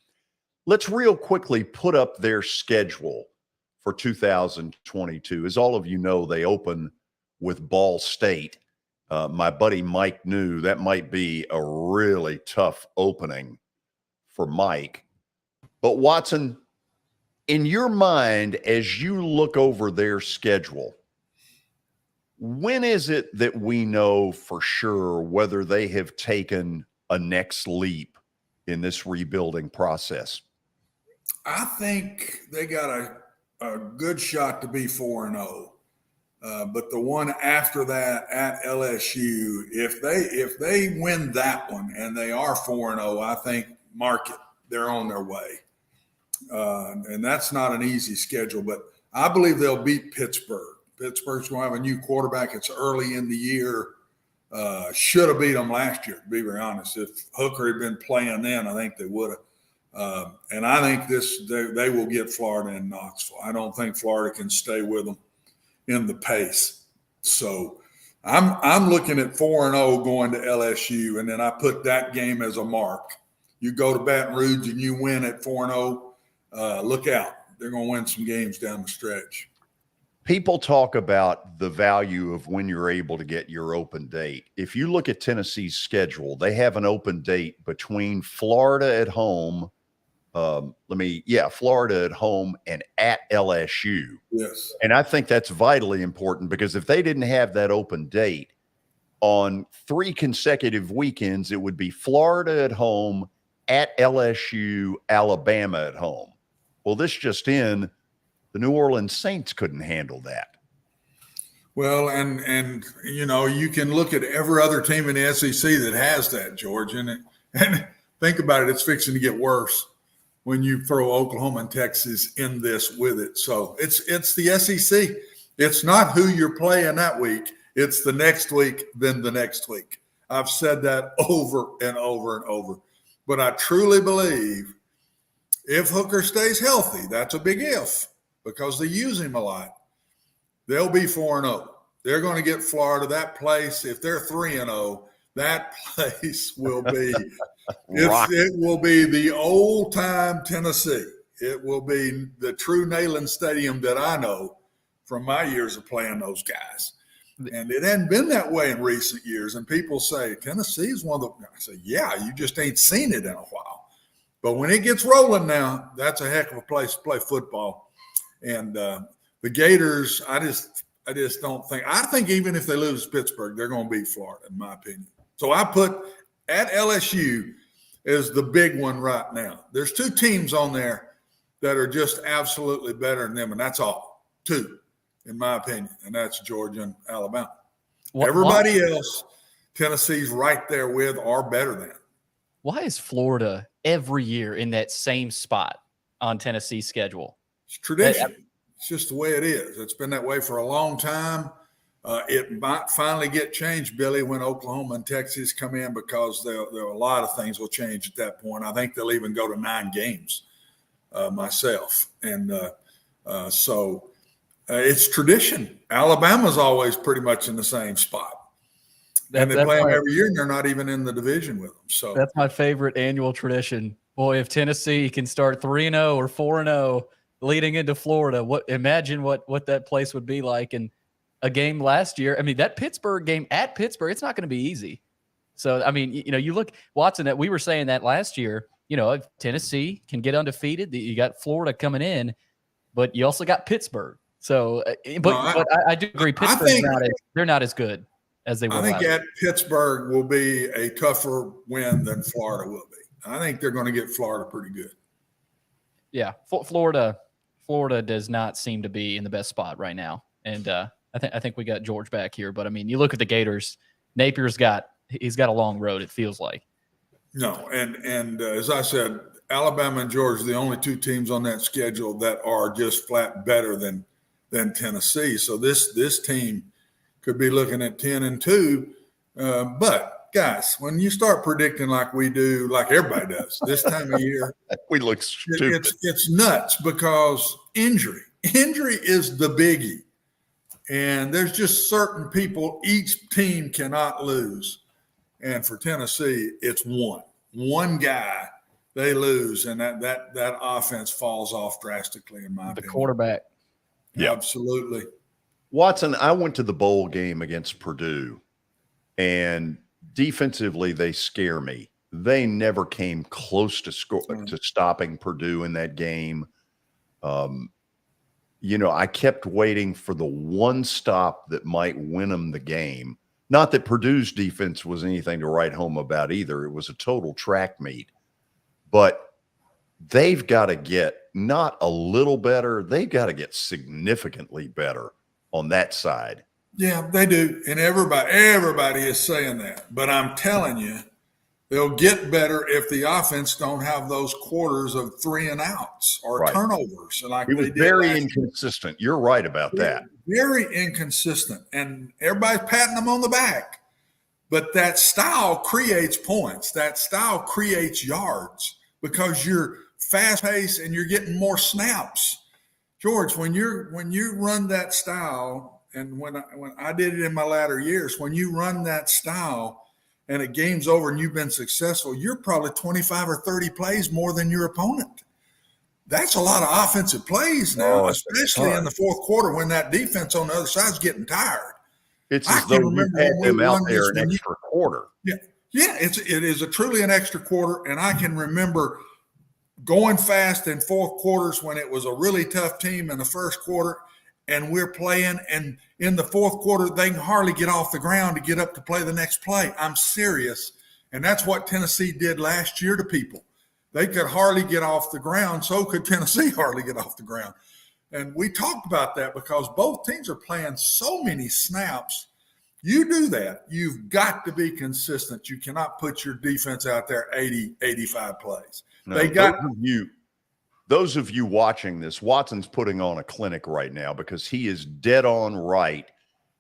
Let's real quickly put up their schedule for 2022. As all of you know, they open with Ball State My buddy Mike knew that might be a really tough opening for Mike. But Watson, in your mind, as you look over their schedule, when is it that we know for sure whether they have taken a next leap in this rebuilding process? I think they got a good shot to be 4-0. But the one after that at LSU, if they win that one and they are 4-0, I think mark it. They're on their way. And that's not an easy schedule, but I believe they'll beat Pittsburgh. Pittsburgh's going to have a new quarterback. It's early in the year. Should have beat them last year, to be very honest. If Hooker had been playing then, I think they would have. And I think they will get Florida in Knoxville. I don't think Florida can stay with them in the pace. So I'm looking at 4-0 going to LSU, and then I put that game as a mark. You go to Baton Rouge and you win at 4-0, look out. They're going to win some games down the stretch. People talk about the value of when you're able to get your open date. If you look at Tennessee's schedule, they have an open date between Florida at home, Florida at home and at LSU. Yes. And I think that's vitally important, because if they didn't have that open date on 3 consecutive weekends, it would be Florida at home, at LSU, Alabama at home. Well, this just in, the New Orleans Saints couldn't handle that. Well, and you can look at every other team in the SEC that has that, George, and think about it, it's fixing to get worse when you throw Oklahoma and Texas in this with it. So it's the SEC. It's not who you're playing that week. It's the next week, then the next week. I've said that over and over and over. But I truly believe if Hooker stays healthy, that's a big if, because they use him a lot, they'll be 4-0. They're going to get Florida. That place, if they're 3-0, that place will be it will be the old time Tennessee. It will be the true Neyland Stadium that I know from my years of playing those guys. And it hadn't been that way in recent years. And people say, Tennessee is one of the – I say, yeah, you just ain't seen it in a while. But when it gets rolling now, that's a heck of a place to play football. And the Gators, I just don't think – I think even if they lose Pittsburgh, they're going to beat Florida, in my opinion. So I put at LSU as the big one right now. There's 2 teams on there that are just absolutely better than them, and that's all. 2. In my opinion, and that's Georgia and Alabama. Everybody else, Tennessee's right there with or better than. Why is Florida every year in that same spot on Tennessee's schedule? It's tradition. It's just the way it is. It's been that way for a long time. It might finally get changed, Billy, when Oklahoma and Texas come in, because there are a lot of things will change at that point. I think they'll even go to 9 games myself. And so – it's tradition. Alabama's always pretty much in the same spot. And they play them every year, and they're not even in the division with them. So that's my favorite annual tradition. Boy, if Tennessee can start 3-0 or 4-0 leading into Florida, imagine what that place would be like. And a game last year, I mean, that Pittsburgh game at Pittsburgh, it's not going to be easy. So, I mean, you look, Watson, that we were saying that last year, if Tennessee can get undefeated, you got Florida coming in, but you also got Pittsburgh. So, but I do agree. Pittsburgh's they're not as good as they were. I think at Pittsburgh will be a tougher win than Florida will be. I think they're going to get Florida pretty good. Yeah, Florida does not seem to be in the best spot right now, and I think we got George back here. But I mean, you look at the Gators. Napier's got a long road. It feels like. No, and as I said, Alabama and Georgia are the only 2 teams on that schedule that are just flat better than Tennessee. So this team could be looking at 10-2. But guys, when you start predicting like we do, like everybody does this time of year, we look stupid. It's nuts, because injury is the biggie. And there's just certain people each team cannot lose. And for Tennessee, it's one guy they lose, and that offense falls off drastically, in my opinion. The quarterback. Yeah, absolutely. Watson, I went to the bowl game against Purdue, And defensively, they scare me. They never came close to stopping Purdue in that game. I kept waiting for the one stop that might win them the game. Not that Purdue's defense was anything to write home about either. It was a total track meet. But they've got to get not a little better. They've got to get significantly better on that side. Yeah, they do. And everybody is saying that. But I'm telling you, they'll get better if the offense don't have those quarters of 3 and outs or turnovers. And he was very inconsistent. You're right about that. Very inconsistent. And everybody's patting them on the back. But that style creates points. That style creates yards because you're fast-paced and you're getting more snaps. George, when you run that style, and when I did it in my latter years, when you run that style and a game's over and you've been successful, you're probably 25 or 30 plays more than your opponent. That's a lot of offensive plays now, especially in the fourth quarter when that defense on the other side is getting tired. It's as though you had them out there an extra quarter. Yeah, it is truly an extra quarter, and I can remember going fast in fourth quarters when it was a really tough team in the first quarter, and we're playing, and in the fourth quarter, they can hardly get off the ground to get up to play the next play. I'm serious, and that's what Tennessee did last year to people. They could hardly get off the ground, so could Tennessee hardly get off the ground. And we talked about that because both teams are playing so many snaps. You do that, you've got to be consistent. You cannot put your defense out there 80, 85 plays. No, those of you watching this, Watson's putting on a clinic right now because he is dead on right.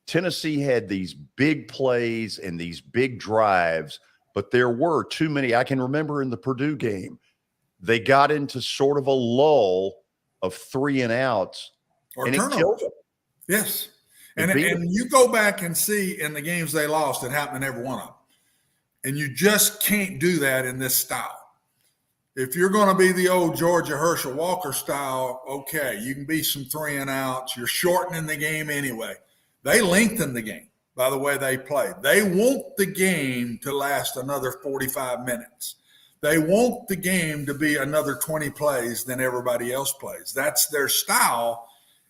Tennessee had these big plays and these big drives, but there were too many. I can remember in the Purdue game, they got into sort of a lull of 3 and outs, and it killed them. Yes. And you go back and see in the games they lost, it happened in every one of them. And you just can't do that in this style. If you're going to be the old Georgia Herschel Walker style, okay, you can be some 3 and outs. You're shortening the game anyway. They lengthen the game by the way they play. They want the game to last another 45 minutes. They want the game to be another 20 plays than everybody else plays. That's their style.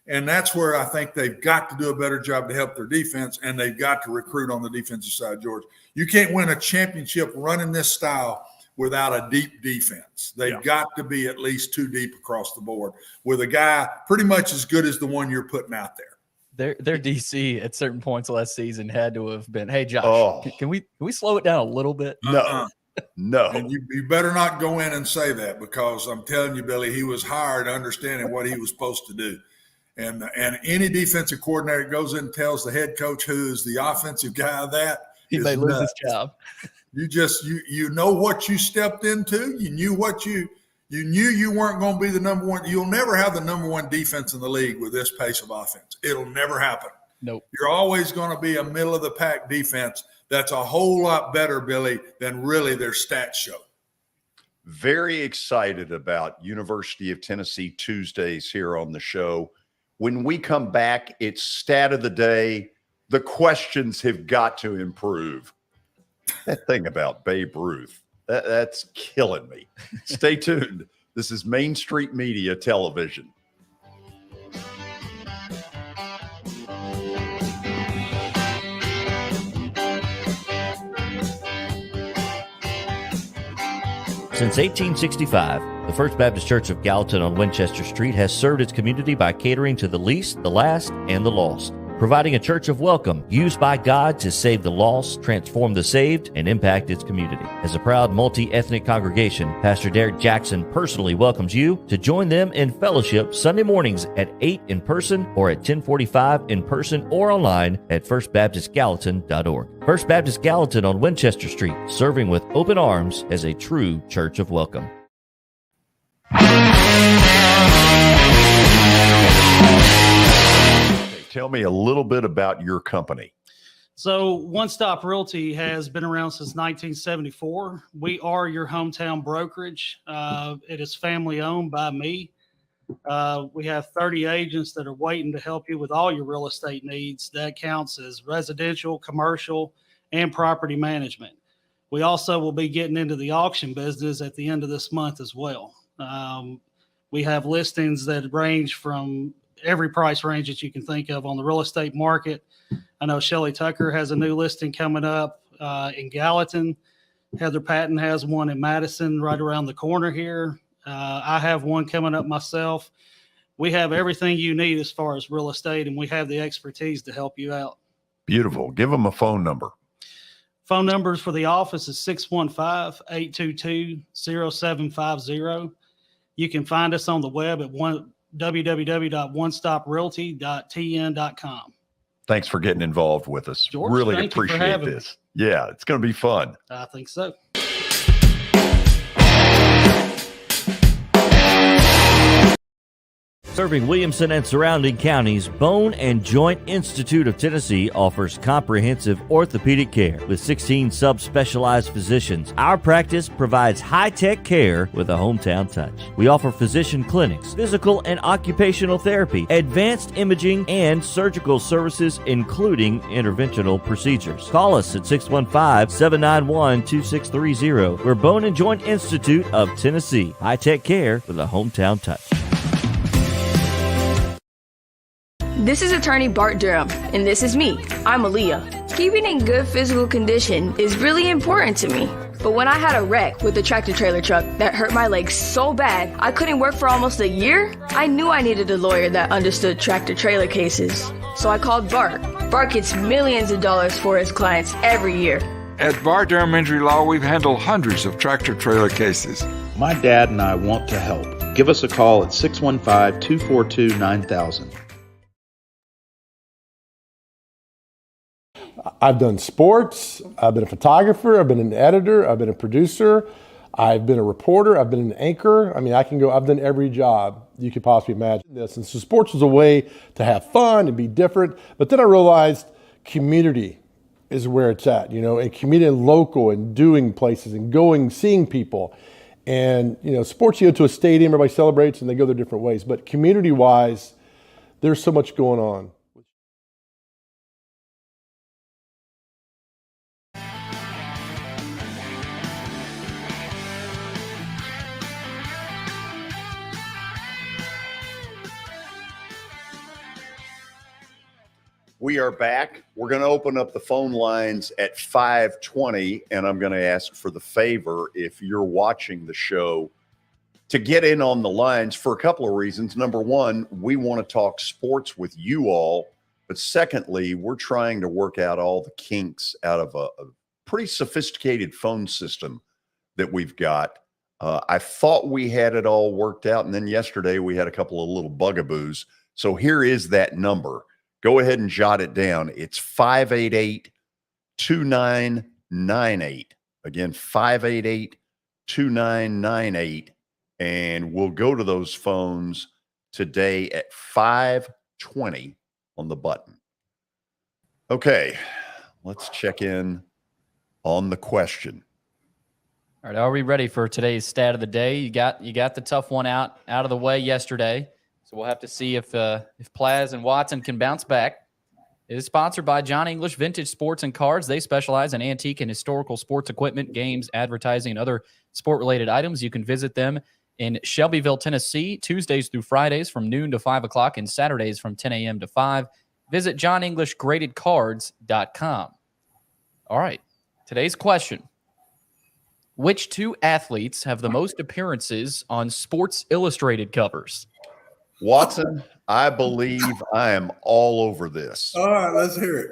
And that's where I think they've got to do a better job to help their defense, and they've got to recruit on the defensive side, George. You can't win a championship running this style without a deep defense. They've got to be at least 2 deep across the board with a guy pretty much as good as the one you're putting out there. Their DC at certain points last season had to have been, hey, Josh, can we slow it down a little bit? No. And you better not go in and say that because I'm telling you, Billy, he was hired understanding what he was supposed to do. And any defensive coordinator goes in and tells the head coach who is the offensive guy of that, he may lose his job. You know what you stepped into. You knew you weren't going to be the number one. You'll never have the number one defense in the league with this pace of offense. It'll never happen. Nope. You're always going to be a middle of the pack defense. That's a whole lot better, Billy, than really their stats show. Very excited about University of Tennessee Tuesdays here on the show. When we come back, it's stat of the day. The questions have got to improve. That thing about Babe Ruth, that's killing me. Stay tuned. This is Main Street Media Television. Since 1865, the First Baptist Church of Gallatin on Winchester Street has served its community by catering to the least, the last, and the lost, providing a church of welcome used by God to save the lost, transform the saved, and impact its community. As a proud multi-ethnic congregation, Pastor Derek Jackson personally welcomes you to join them in fellowship Sunday mornings at 8 in person or at 1045 in person or online at firstbaptistgallatin.org. First Baptist Gallatin on Winchester Street, serving with open arms as a true church of welcome. Tell me a little bit about your company. So One Stop Realty has been around since 1974. We are your hometown brokerage. It is family owned by me. We have 30 agents that are waiting to help you with all your real estate needs. That counts as residential, commercial, and property management. We also will be getting into the auction business at the end of this month as well. We have listings that range from every price range that you can think of on the real estate market. I know Shelly Tucker has a new listing coming up in Gallatin. Heather Patton has one in Madison right around the corner here. I have one coming up myself. We have everything you need as far as real estate, and we have the expertise to help you out. Beautiful. Give them a phone number. Phone numbers for the office is 615-822-0750. You can find us on the web at www.onestoprealty.tn.com. Thanks for getting involved with us. George, really thank you for appreciate having this. Yeah, it's going to be fun. I think so. Serving Williamson and surrounding counties, Bone and Joint Institute of Tennessee offers comprehensive orthopedic care with 16 subspecialized physicians. Our practice provides high-tech care with a hometown touch. We offer physician clinics, physical and occupational therapy, advanced imaging, and surgical services, including interventional procedures. Call us at 615-791-2630. We're Bone and Joint Institute of Tennessee. High-tech care with a hometown touch. This is attorney Bart Durham, and this is me. I'm Aaliyah. Keeping in good physical condition is really important to me. But when I had a wreck with a tractor trailer truck that hurt my legs so bad I couldn't work for almost a year, I knew I needed a lawyer that understood tractor trailer cases. So I called Bart. Bart gets millions of dollars for his clients every year. At Bart Durham Injury Law, we've handled hundreds of tractor trailer cases. My dad and I want to help. Give us a call at 615-242-9000. I've done sports. I've been a photographer. I've been an editor. I've been a producer. I've been a reporter. I've been an anchor. I mean, I've done every job you could possibly imagine this. And so sports was a way to have fun and be different. But then I realized community is where it's at, and community and local and doing places and going, seeing people. And, sports, you go to a stadium, everybody celebrates and they go their different ways. But community-wise, there's so much going on. We are back. We're going to open up the phone lines at 5:20, and I'm going to ask for the favor, if you're watching the show, to get in on the lines for a couple of reasons. Number one, we want to talk sports with you all. But secondly, we're trying to work out all the kinks out of a pretty sophisticated phone system that we've got. I thought we had it all worked out, and then yesterday we had a couple of little bugaboos. So here is that number. Go ahead and jot it down. It's 588-2998. Again, 588-2998. And we'll go to those phones today at 5:20 on the button. Okay, let's check in on the question. All right, are we ready for today's stat of the day? You got the tough one out of the way yesterday. So we'll have to see if Plaz and Watson can bounce back. It is sponsored by John English Vintage Sports and Cards. They specialize in antique and historical sports equipment, games, advertising, and other sport-related items. You can visit them in Shelbyville, Tennessee, Tuesdays through Fridays from noon to 5 o'clock and Saturdays from 10 a.m. to 5. Visit JohnEnglishGradedCards.com. All right, today's question. Which two athletes have the most appearances on Sports Illustrated covers? Watson, I believe I am all over this. All right, let's hear it.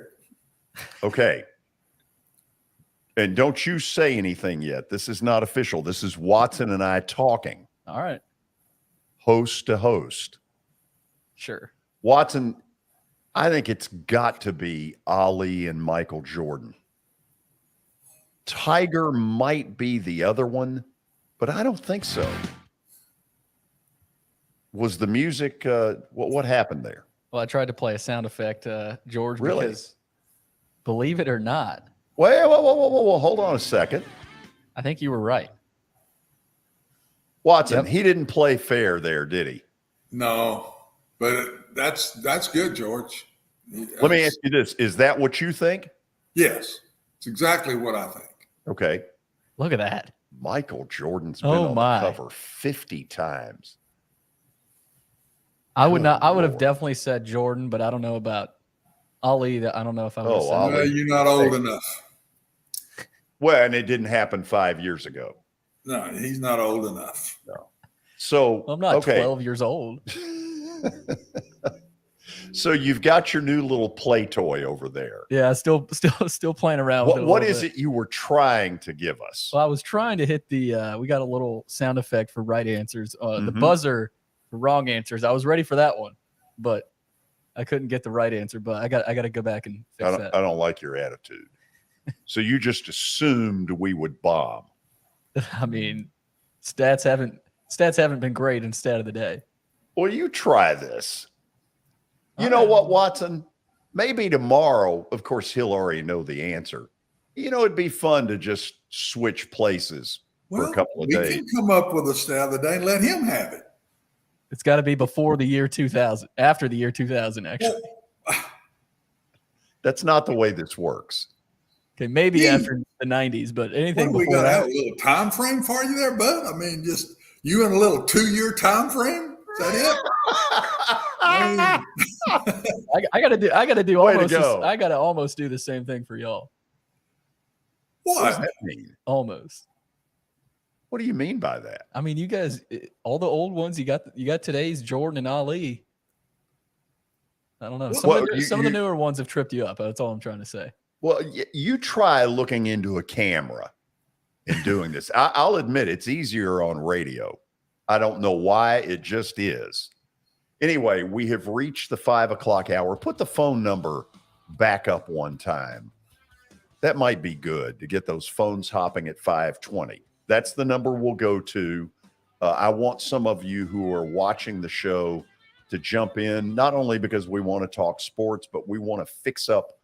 Okay. And don't you say anything yet. This is not official. This is Watson and I talking. All right. Host to host. Sure. Watson, I think it's got to be Ali and Michael Jordan. Tiger might be the other one, but I don't think so. Was the music, what happened there? Well, I tried to play a sound effect, George, really? Because believe it or not. Whoa, hold on a second. I think you were right. Watson, He didn't play fair there, did he? No, but that's good, George. Let me ask you this. Is that what you think? Yes. It's exactly what I think. Okay. Look at that. Michael Jordan's been on the cover 50 times. I would have definitely said Jordan, but I don't know about Ali. I don't know if I would have said Ali. You're not old enough. Well, and it didn't happen 5 years ago. No, he's not old enough. No. So I'm not 12 years old. So you've got your new little play toy over there. Yeah, still playing around with it. What is it you were trying to give us? Well, I was trying to hit the we got a little sound effect for right answers. The buzzer for wrong answers. I was ready for that one, but I couldn't get the right answer. But I got to go back and fix that. I don't like your attitude. So you just assumed we would bomb. I mean, stats haven't been great in stat of the day. Well, you try this. You know what, Watson? Maybe tomorrow, of course, he'll already know the answer. You know, it'd be fun to just switch places for a couple of days. We can come up with a stat of the day and let him have it. It's got to be before the year 2000, after the year 2000, actually. That's not the way this works. Okay, maybe after the 90s, but anything before we got to that. have a little time frame for you there, bud? I mean, just you in a little 2-year time frame? Is that it? I gotta do almost. I gotta almost do the same thing for y'all. What does that mean? Almost. What do you mean by that? I mean, you guys, all the old ones. You got today's Jordan and Ali. I don't know. Some of the newer ones have tripped you up. That's all I'm trying to say. Well, you try looking into a camera and doing this. I'll admit it's easier on radio. I don't know why. It just is. Anyway, we have reached the 5 o'clock hour. Put the phone number back up one time. That might be good to get those phones hopping at 5:20. That's the number we'll go to. I want some of you who are watching the show to jump in, not only because we want to talk sports, but we want to fix up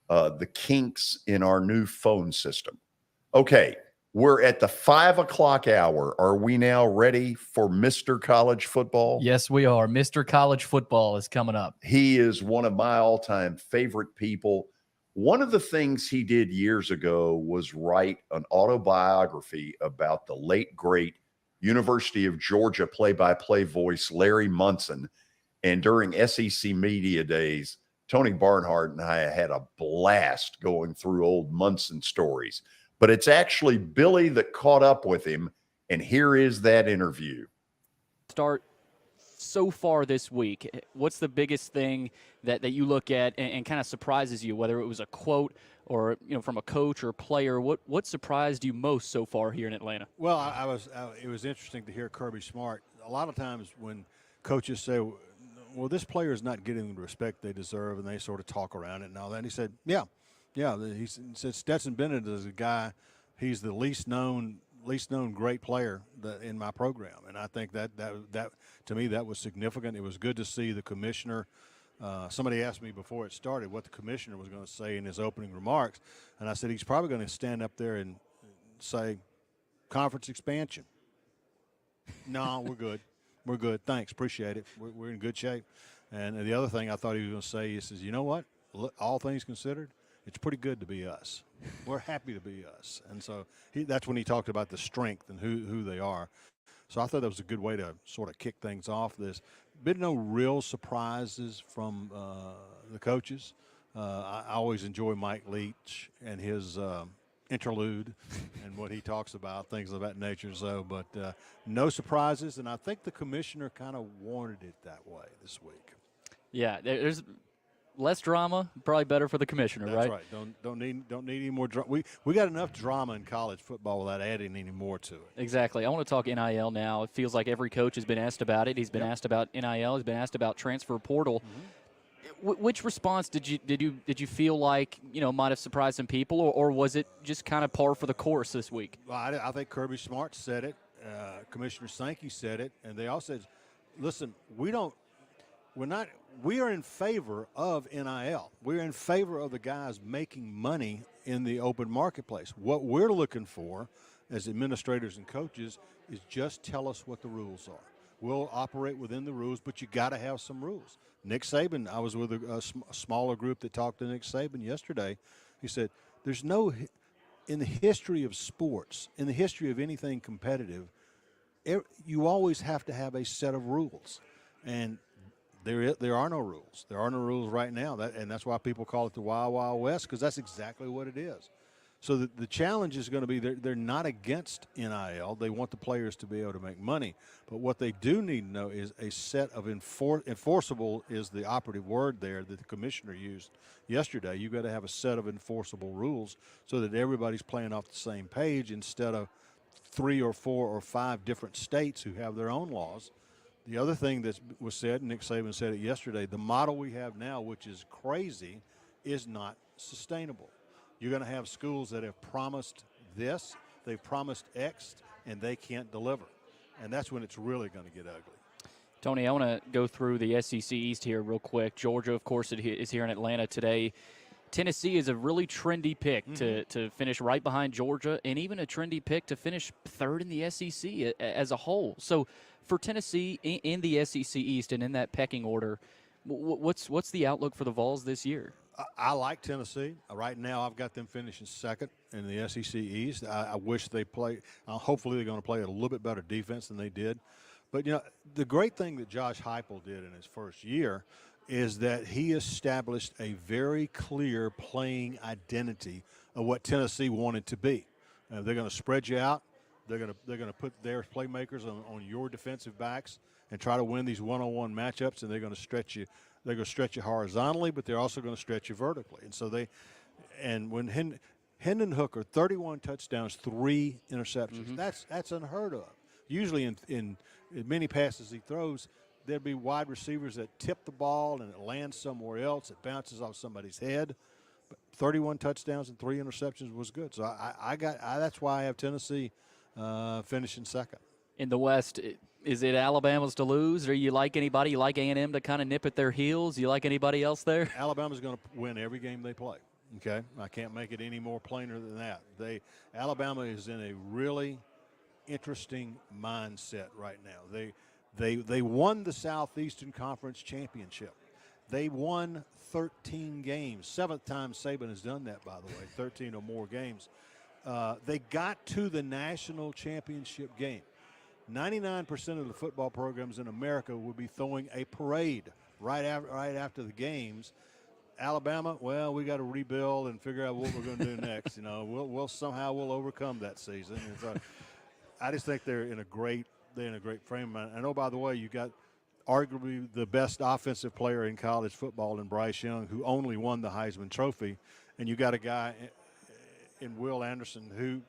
the kinks in our new phone system. Okay. We're at the 5 o'clock hour. Are we now ready for Mr. College Football? Yes, we are. Mr. College Football is coming up. He is one of my all-time favorite people. One of the things he did years ago was write an autobiography about the late, great University of Georgia play-by-play voice Larry Munson. And during SEC Media Days, Tony Barnhart and I had a blast going through old Munson stories. But it's actually Billy that caught up with him, and here is that interview. Start so far this week. What's the biggest thing that you look at and kind of surprises you, whether it was a quote or from a coach or a player? What surprised you most so far here in Atlanta? Well, it was interesting to hear Kirby Smart. A lot of times when coaches say, well, this player is not getting the respect they deserve, and they sort of talk around it and all that, and he said, yeah, he said Stetson Bennett is a guy. He's the least known great player in my program, and I think that to me that was significant. It was good to see the commissioner. Somebody asked me before it started what the commissioner was going to say in his opening remarks, and I said he's probably going to stand up there and say conference expansion. No, we're good. We're good. Thanks, appreciate it. We're in good shape. And the other thing I thought he was going to say, he says, you know what? All things considered, it's pretty good to be us. We're happy to be us. And so that's when he talked about the strength and who they are. So I thought that was a good way to sort of kick things off. There's been no real surprises from the coaches. I always enjoy Mike Leach and his interlude and what he talks about, things of that nature. So, but no surprises. And I think the commissioner kind of warranted it that way this week. Yeah, there's less drama, probably better for the commissioner, That's right? Don't need any more drama. We got enough drama in college football without adding any more to it. Exactly. I want to talk NIL now. It feels like every coach has been asked about it. He's been asked about NIL. He's been asked about transfer portal. Mm-hmm. Which response did you feel like might have surprised some people, or was it just kind of par for the course this week? Well, I think Kirby Smart said it. Commissioner Sankey said it, and they all said, "Listen, we are in favor of NIL. We're in favor of the guys making money in the open marketplace. What we're looking for as administrators and coaches is just tell us what the rules are. We'll operate within the rules, but you got to have some rules." Nick Saban, I was with a smaller group that talked to Nick Saban yesterday. He said, there's no in the history of sports, in the history of anything competitive, you always have to have a set of rules, and there are no rules. There are no rules right now, and that's why people call it the Wild Wild West, because that's exactly what it is. So the challenge is going to be they're not against NIL. They want the players to be able to make money. But what they do need to know is a set of enforceable is the operative word there that the commissioner used yesterday. You've got to have a set of enforceable rules so that everybody's playing off the same page instead of 3 or 4 or 5 different states who have their own laws. The other thing that was said, Nick Saban said it yesterday, the model we have now, which is crazy, is not sustainable. You're going to have schools that have promised this, they've promised X, and they can't deliver. And that's when it's really going to get ugly. Tony, I want to go through the SEC East here real quick. Georgia, of course, is here in Atlanta today. Tennessee is a really trendy pick to finish right behind Georgia, and even a trendy pick to finish third in the SEC as a whole. So for Tennessee in the SEC East and in that pecking order, what's the outlook for the Vols this year? I like Tennessee. Right now, I've got them finishing second in the SEC East. I wish they play. Hopefully, they're going to play a little bit better defense than they did. But, the great thing that Josh Heupel did in his first year is that he established a very clear playing identity of what Tennessee wanted to be. They're going to spread you out. They're going to put their playmakers on your defensive backs and try to win these one-on-one matchups, and they're going to stretch you. They're going to stretch you horizontally, but they're also going to stretch you vertically. And so when Hendon Hooker, 31 touchdowns, 3 interceptions, that's unheard of. Usually in many passes he throws, there'd be wide receivers that tip the ball and it lands somewhere else. It bounces off somebody's head. But 31 touchdowns and 3 interceptions was good. So that's why I have Tennessee finishing second. In the West, is it Alabama's to lose, or you like anybody? You like A&M to kind of nip at their heels? You like anybody else there? Alabama's going to win every game they play. Okay, I can't make it any more plainer than that. Alabama is in a really interesting mindset right now. They won the Southeastern Conference Championship. They won 13 games. 7th time Saban has done that, by the way, 13 or more games. They got to the national championship game. 99% of the football programs in America will be throwing a parade right after the games. Alabama, well, we got to rebuild and figure out what we're going to do next. We'll somehow overcome that season. And so I just think they're in a great frame of mind. I know, by the way, you got arguably the best offensive player in college football in Bryce Young, who only won the Heisman Trophy, and you got a guy in Will Anderson who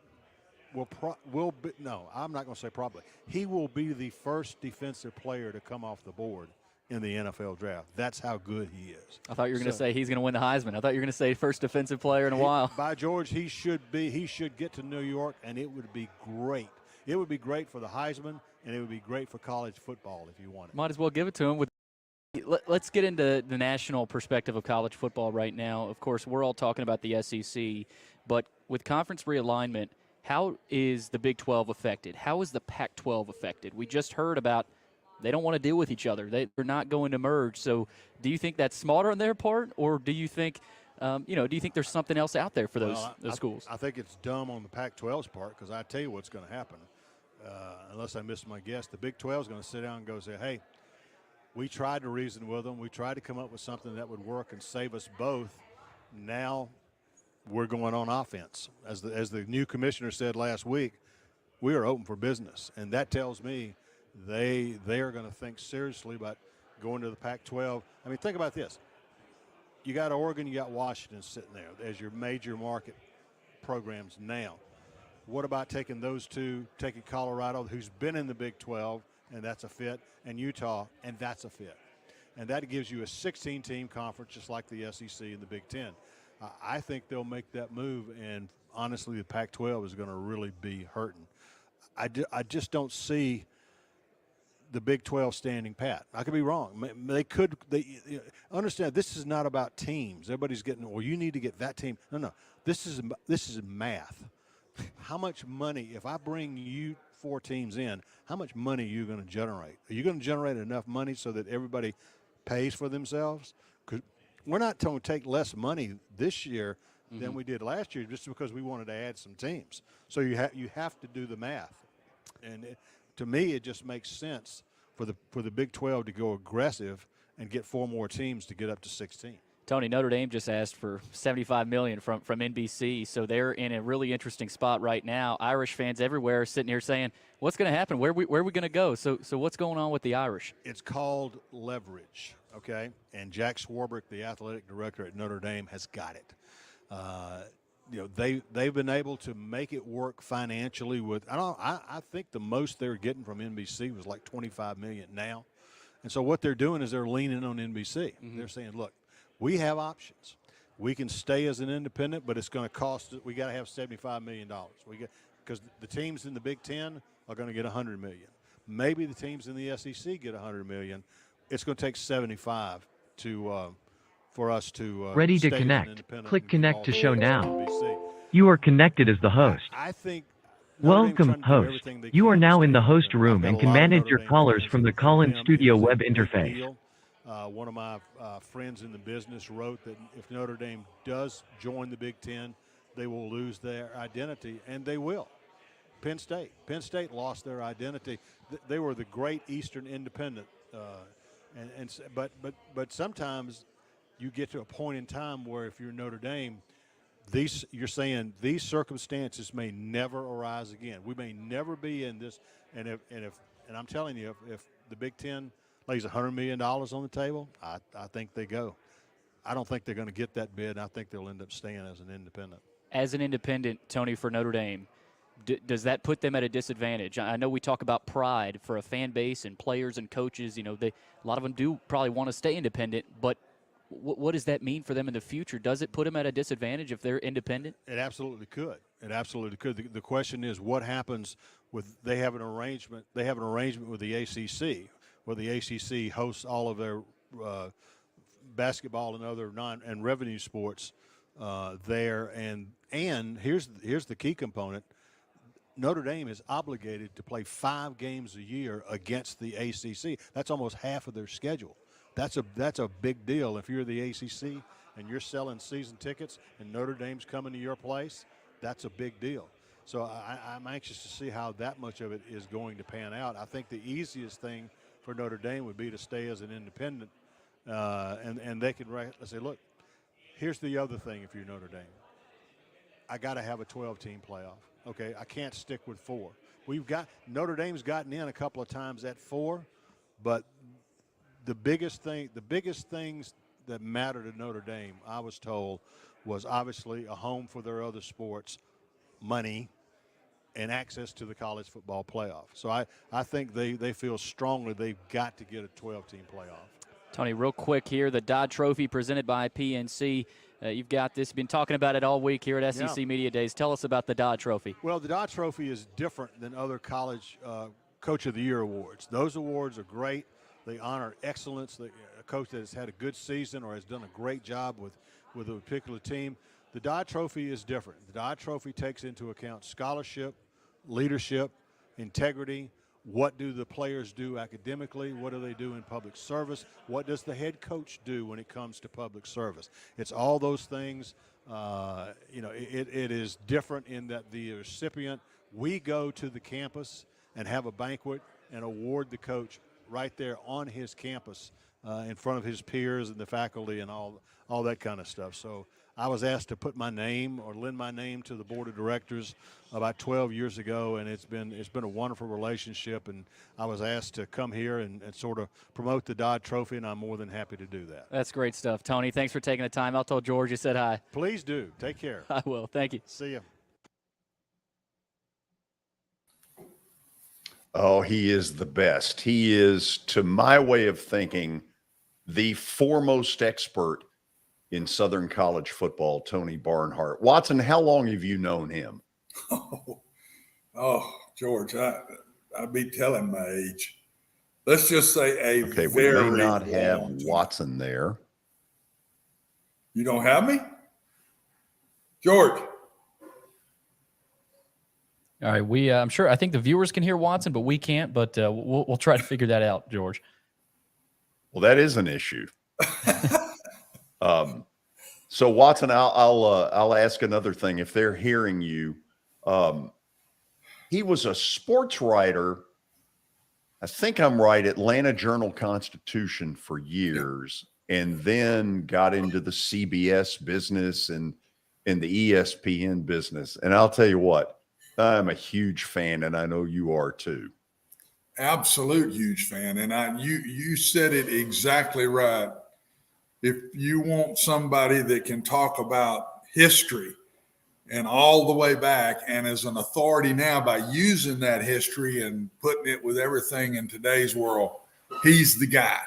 I'm not going to say probably. He will be the first defensive player to come off the board in the NFL draft. That's how good he is. I thought you were going to say he's going to win the Heisman. I thought you were going to say first defensive player in a while. By George, he should get to New York, and it would be great. It would be great for the Heisman, and it would be great for college football if you want it. Might as well give it to him. Let's get into the national perspective of college football right now. Of course, we're all talking about the SEC, but with conference realignment, how is the Big 12 affected? How is the Pac-12 affected? We just heard about they don't want to deal with each other. They're not going to merge. So do you think that's smarter on their part, or do you think do you think there's something else out there for those schools? I think it's dumb on the Pac-12's part, because I tell you what's going to happen. Unless I miss my guess, the Big 12 is going to sit down and say, hey, we tried to reason with them. We tried to come up with something that would work and save us both. Now we're going on offense. As the new commissioner said last week, we are open for business. And that tells me they are going to think seriously about going to the Pac-12. I mean, think about this. You got Oregon, you got Washington sitting there as your major market programs now. What about taking those two, taking Colorado, who's been in the Big 12, and that's a fit, and Utah, and that's a fit. And that gives you a 16-team conference just like the SEC and the Big 10. I think they'll make that move, and honestly, the Pac-12 is going to really be hurting. I just don't see the Big 12 standing pat. I could be wrong. They understand this is not about teams. Everybody's getting, well, you need to get that team. No. This is math. How much money, if I bring you 4 teams in, how much money are you going to generate? Are you going to generate enough money so that everybody pays for themselves? Because we're not going to take less money this year than we did last year, just because we wanted to add some teams. So you have to do the math, and to me, it just makes sense for the Big 12 to go aggressive and get 4 more teams to get up to 16. Tony, Notre Dame just asked for $75 million from NBC, so they're in a really interesting spot right now. Irish fans everywhere are sitting here saying, "What's going to happen? Where are we going to go?" So what's going on with the Irish? It's called leverage, okay? And Jack Swarbrick, the athletic director at Notre Dame, has got it. They've been able to make it work financially with. I think the most they're getting from NBC was like $25 million now, and so what they're doing is they're leaning on NBC. Mm-hmm. They're saying, "Look, we have options. We can stay as an independent, but it's going to cost. We got to have $75 million. Because the teams in the Big Ten are going to get $100 million. Maybe the teams in the SEC get $100 million. It's going to take 75 for us to ready to connect. Click connect to show now. You are connected as the host. I think. Welcome, host. You are now in the host room and can manage your callers from the call-in studio web interface. One of my friends in the business wrote that if Notre Dame does join the Big Ten, they will lose their identity, and they will. Penn State lost their identity. They were the great Eastern Independent, but sometimes you get to a point in time where if you're Notre Dame, you're saying these circumstances may never arise again. We may never be in this, and I'm telling you, if the Big Ten lays $100 million on the table, I think they go. I don't think they're going to get that bid. I think they'll end up staying as an independent. As an independent, Tony, for Notre Dame, does that put them at a disadvantage? I know we talk about pride for a fan base and players and coaches. A lot of them do probably want to stay independent, but what does that mean for them in the future? Does it put them at a disadvantage if they're independent? It absolutely could. It absolutely could. The question is what happens with they have an arrangement with the ACC, where the ACC hosts all of their basketball and other and revenue sports there. And here's the key component. Notre Dame is obligated to play 5 games a year against the ACC. That's almost half of their schedule. That's a big deal. If you're the ACC and you're selling season tickets and Notre Dame's coming to your place, that's a big deal. So I'm anxious to see how that much of it is going to pan out. I think the easiest thing for Notre Dame would be to stay as an independent, and they can say, look, here's the other thing if you're Notre Dame. I got to have a 12-team playoff. Okay, I can't stick with 4. Notre Dame's gotten in a couple of times at 4, but the biggest things that matter to Notre Dame, I was told, was obviously a home for their other sports, money, and access to the college football playoff. So I think they feel strongly they've got to get a 12-team playoff. Tony, real quick here, the Dodd Trophy presented by PNC. You've got this. Been talking about it all week here at SEC Media Days. Tell us about the Dodd Trophy. Well, the Dodd Trophy is different than other college Coach of the Year awards. Those awards are great. They honor excellence, a coach that has had a good season or has done a great job with a particular team. The Dodd Trophy is different. The Dodd Trophy takes into account scholarship, leadership, integrity. What do the players do academically? What do they do in public service? What does the head coach do when it comes to public service? It's all those things. It is different in that the recipient, we go to the campus and have a banquet and award the coach right there on his campus in front of his peers and the faculty and all that kind of stuff. So I was asked to put my name or lend my name to the board of directors about 12 years ago, and it's been a wonderful relationship. And I was asked to come here and sort of promote the Dodd Trophy, and I'm more than happy to do that. That's great stuff, Tony. Thanks for taking the time. I'll tell George you said hi. Please do. Take care. I will. Thank you. See you. Oh, he is the best. He is, to my way of thinking, the foremost expert in Southern college football, Tony Barnhart. Watson, how long have you known him? Oh, George, I'd be telling my age. Let's just say we very may not have long time. Watson there. You don't have me? George. All right, I think the viewers can hear Watson, but we can't. But we'll try to figure that out, George. Well, that is an issue. So Watson, I'll ask another thing. If they're hearing you, he was a sports writer. I think I'm right. Atlanta Journal-Constitution for years, and then got into the CBS business and the ESPN business. And I'll tell you what, I'm a huge fan, and I know you are too. Absolute huge fan. And you said it exactly right. If you want somebody that can talk about history and all the way back, and as an authority now by using that history and putting it with everything in today's world, he's the guy.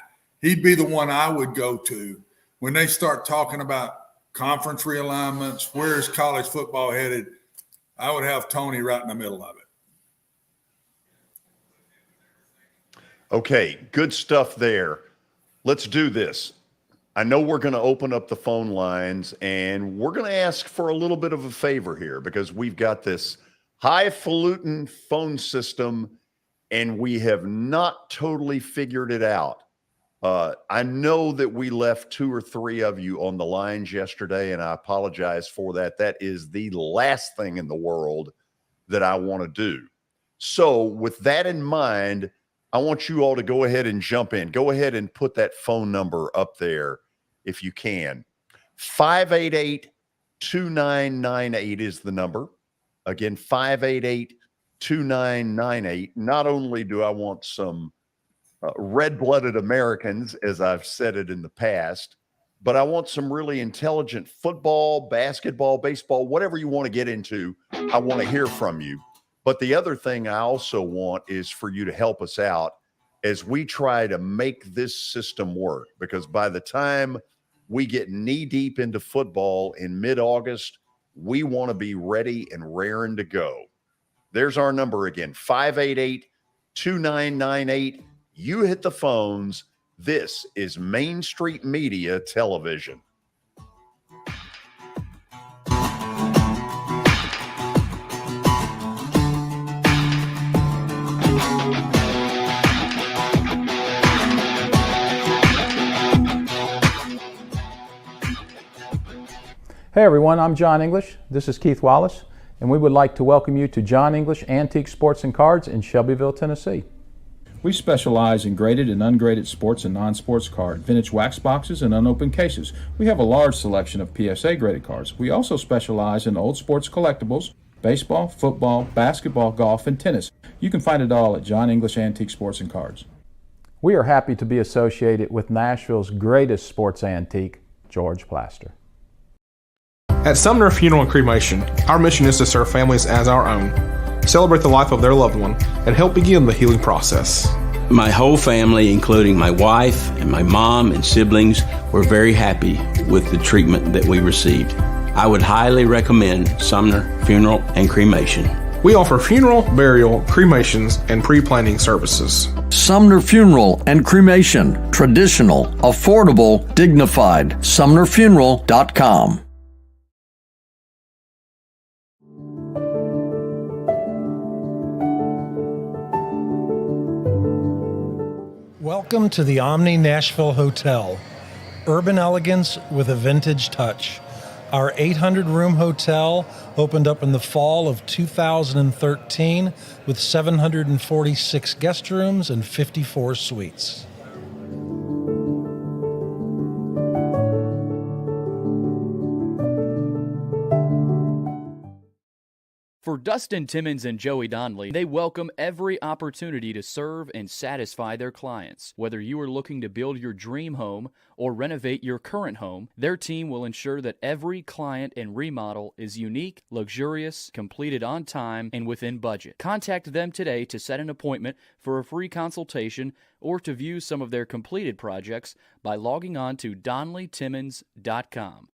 He'd be the one I would go to when they start talking about conference realignments, where is college football headed. I would have Tony right in the middle of it. Okay, good stuff there. Let's do this. I know we're going to open up the phone lines, and we're going to ask for a little bit of a favor here because we've got this highfalutin phone system, and we have not totally figured it out. I know that we left 2 or 3 of you on the lines yesterday, and I apologize for that. That is the last thing in the world that I want to do. So with that in mind, I want you all to go ahead and jump in. Go ahead and put that phone number up there if you can. 588-2998 is the number. Again, 588-2998. Not only do I want some red-blooded Americans, as I've said it in the past, but I want some really intelligent football, basketball, baseball, whatever you want to get into. I want to hear from you. But the other thing I also want is for you to help us out as we try to make this system work, because by the time we get knee-deep into football in mid-August, we want to be ready and raring to go. There's our number again, 588-2998. You hit the phones. This is Main Street Media Television. Hey everyone, I'm John English. This is Keith Wallace, and we would like to welcome you to John English Antique Sports and Cards in Shelbyville, Tennessee. We specialize in graded and ungraded sports and non-sports cards, vintage wax boxes, and unopened cases. We have a large selection of PSA graded cards. We also specialize in old sports collectibles, baseball, football, basketball, golf, and tennis. You can find it all at John English Antique Sports and Cards. We are happy to be associated with Nashville's greatest sports antique, George Plaster. At Sumner Funeral and Cremation, our mission is to serve families as our own, celebrate the life of their loved one, and help begin the healing process. My whole family, including my wife and my mom and siblings, were very happy with the treatment that we received. I would highly recommend Sumner Funeral and Cremation. We offer funeral, burial, cremations, and pre-planning services. Sumner Funeral and Cremation. Traditional, affordable, dignified. SumnerFuneral.com. Welcome to the Omni Nashville Hotel, urban elegance with a vintage touch. Our 800-room hotel opened up in the fall of 2013 with 746 guest rooms and 54 suites. For Dustin Timmons and Joey Donnelly, they welcome every opportunity to serve and satisfy their clients. Whether you are looking to build your dream home or renovate your current home, their team will ensure that every client and remodel is unique, luxurious, completed on time, and within budget. Contact them today to set an appointment for a free consultation or to view some of their completed projects by logging on to DonnellyTimmons.com.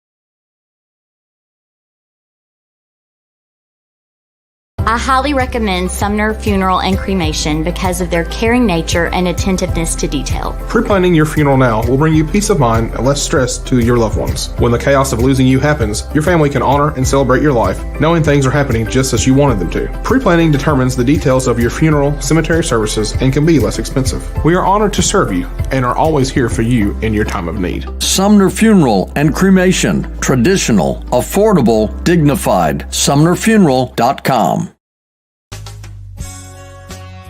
I highly recommend Sumner Funeral and Cremation because of their caring nature and attentiveness to detail. Pre-planning your funeral now will bring you peace of mind and less stress to your loved ones. When the chaos of losing you happens, your family can honor and celebrate your life, knowing things are happening just as you wanted them to. Pre-planning determines the details of your funeral, cemetery services, and can be less expensive. We are honored to serve you and are always here for you in your time of need. Sumner Funeral and Cremation. Traditional, affordable, dignified. SumnerFuneral.com.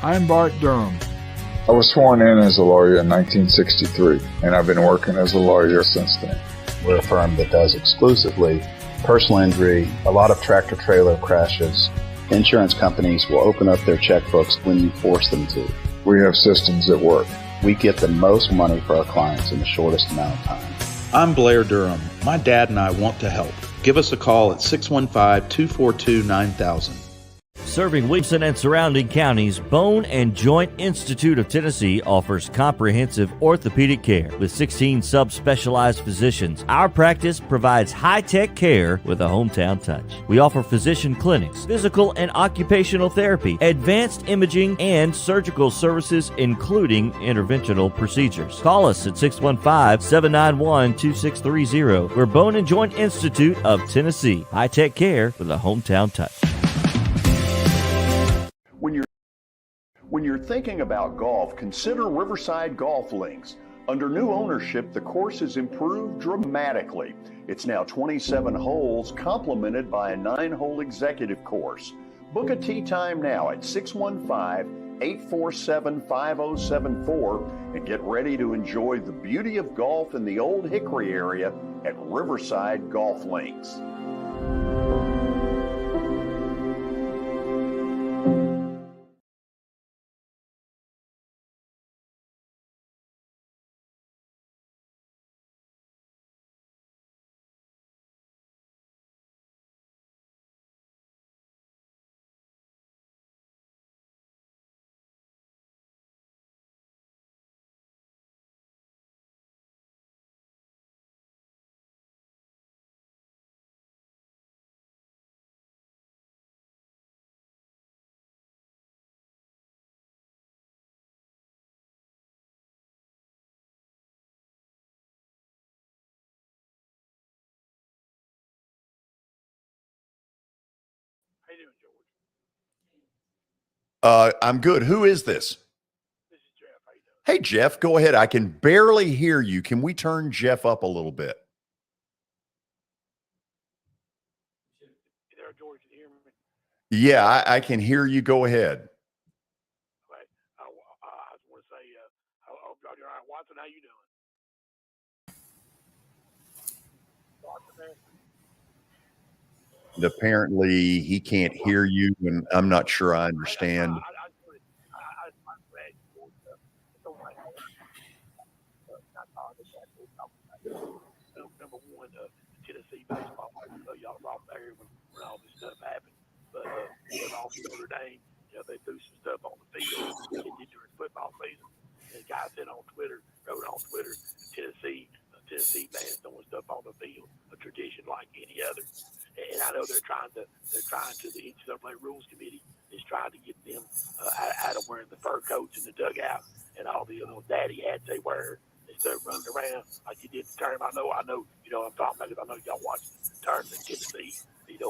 I'm Bart Durham. I was sworn in as a lawyer in 1963, and I've been working as a lawyer since then. We're a firm that does exclusively personal injury, a lot of tractor-trailer crashes. Insurance companies will open up their checkbooks when you force them to. We have systems that work. We get the most money for our clients in the shortest amount of time. I'm Blair Durham. My dad and I want to help. Give us a call at 615-242-9000. Serving Williamson and surrounding counties, Bone and Joint Institute of Tennessee offers comprehensive orthopedic care with 16 subspecialized physicians. Our practice provides high-tech care with a hometown touch. We offer physician clinics, physical and occupational therapy, advanced imaging, and surgical services, including interventional procedures. Call us at 615-791-2630. We're Bone and Joint Institute of Tennessee. High-tech care with a hometown touch. When you're thinking about golf, consider Riverside Golf Links. Under new ownership, the course has improved dramatically. It's now 27 holes, complemented by a 9-hole executive course. Book a tee time now at 615-847-5074 and get ready to enjoy the beauty of golf in the Old Hickory area at Riverside Golf Links. I'm good. Who is this? This is Jeff. How you doing? Hey, Jeff, go ahead. I can barely hear you. Can we turn Jeff up a little bit? George, can you hear me? Yeah, I can hear you. Go ahead. Right. I just want to say, you're all right. Watson, how you doing? And apparently, he can't hear you, and I'm not sure I understand. Number one, Tennessee baseball. Y'all lost there when all this stuff happened. But they lost Notre Dame. They threw some stuff on the field during football season. And the guy said on Twitter, wrote on Twitter, Tennessee fans throwing stuff on the field, a tradition like any other. And I know they're trying to the NCAA Rules Committee is trying to get them out of wearing the fur coats in the dugout and all the little daddy hats they wear instead of running around like you did the tournament. I know, you know what I'm talking about, because I know y'all watched the tournament in Tennessee,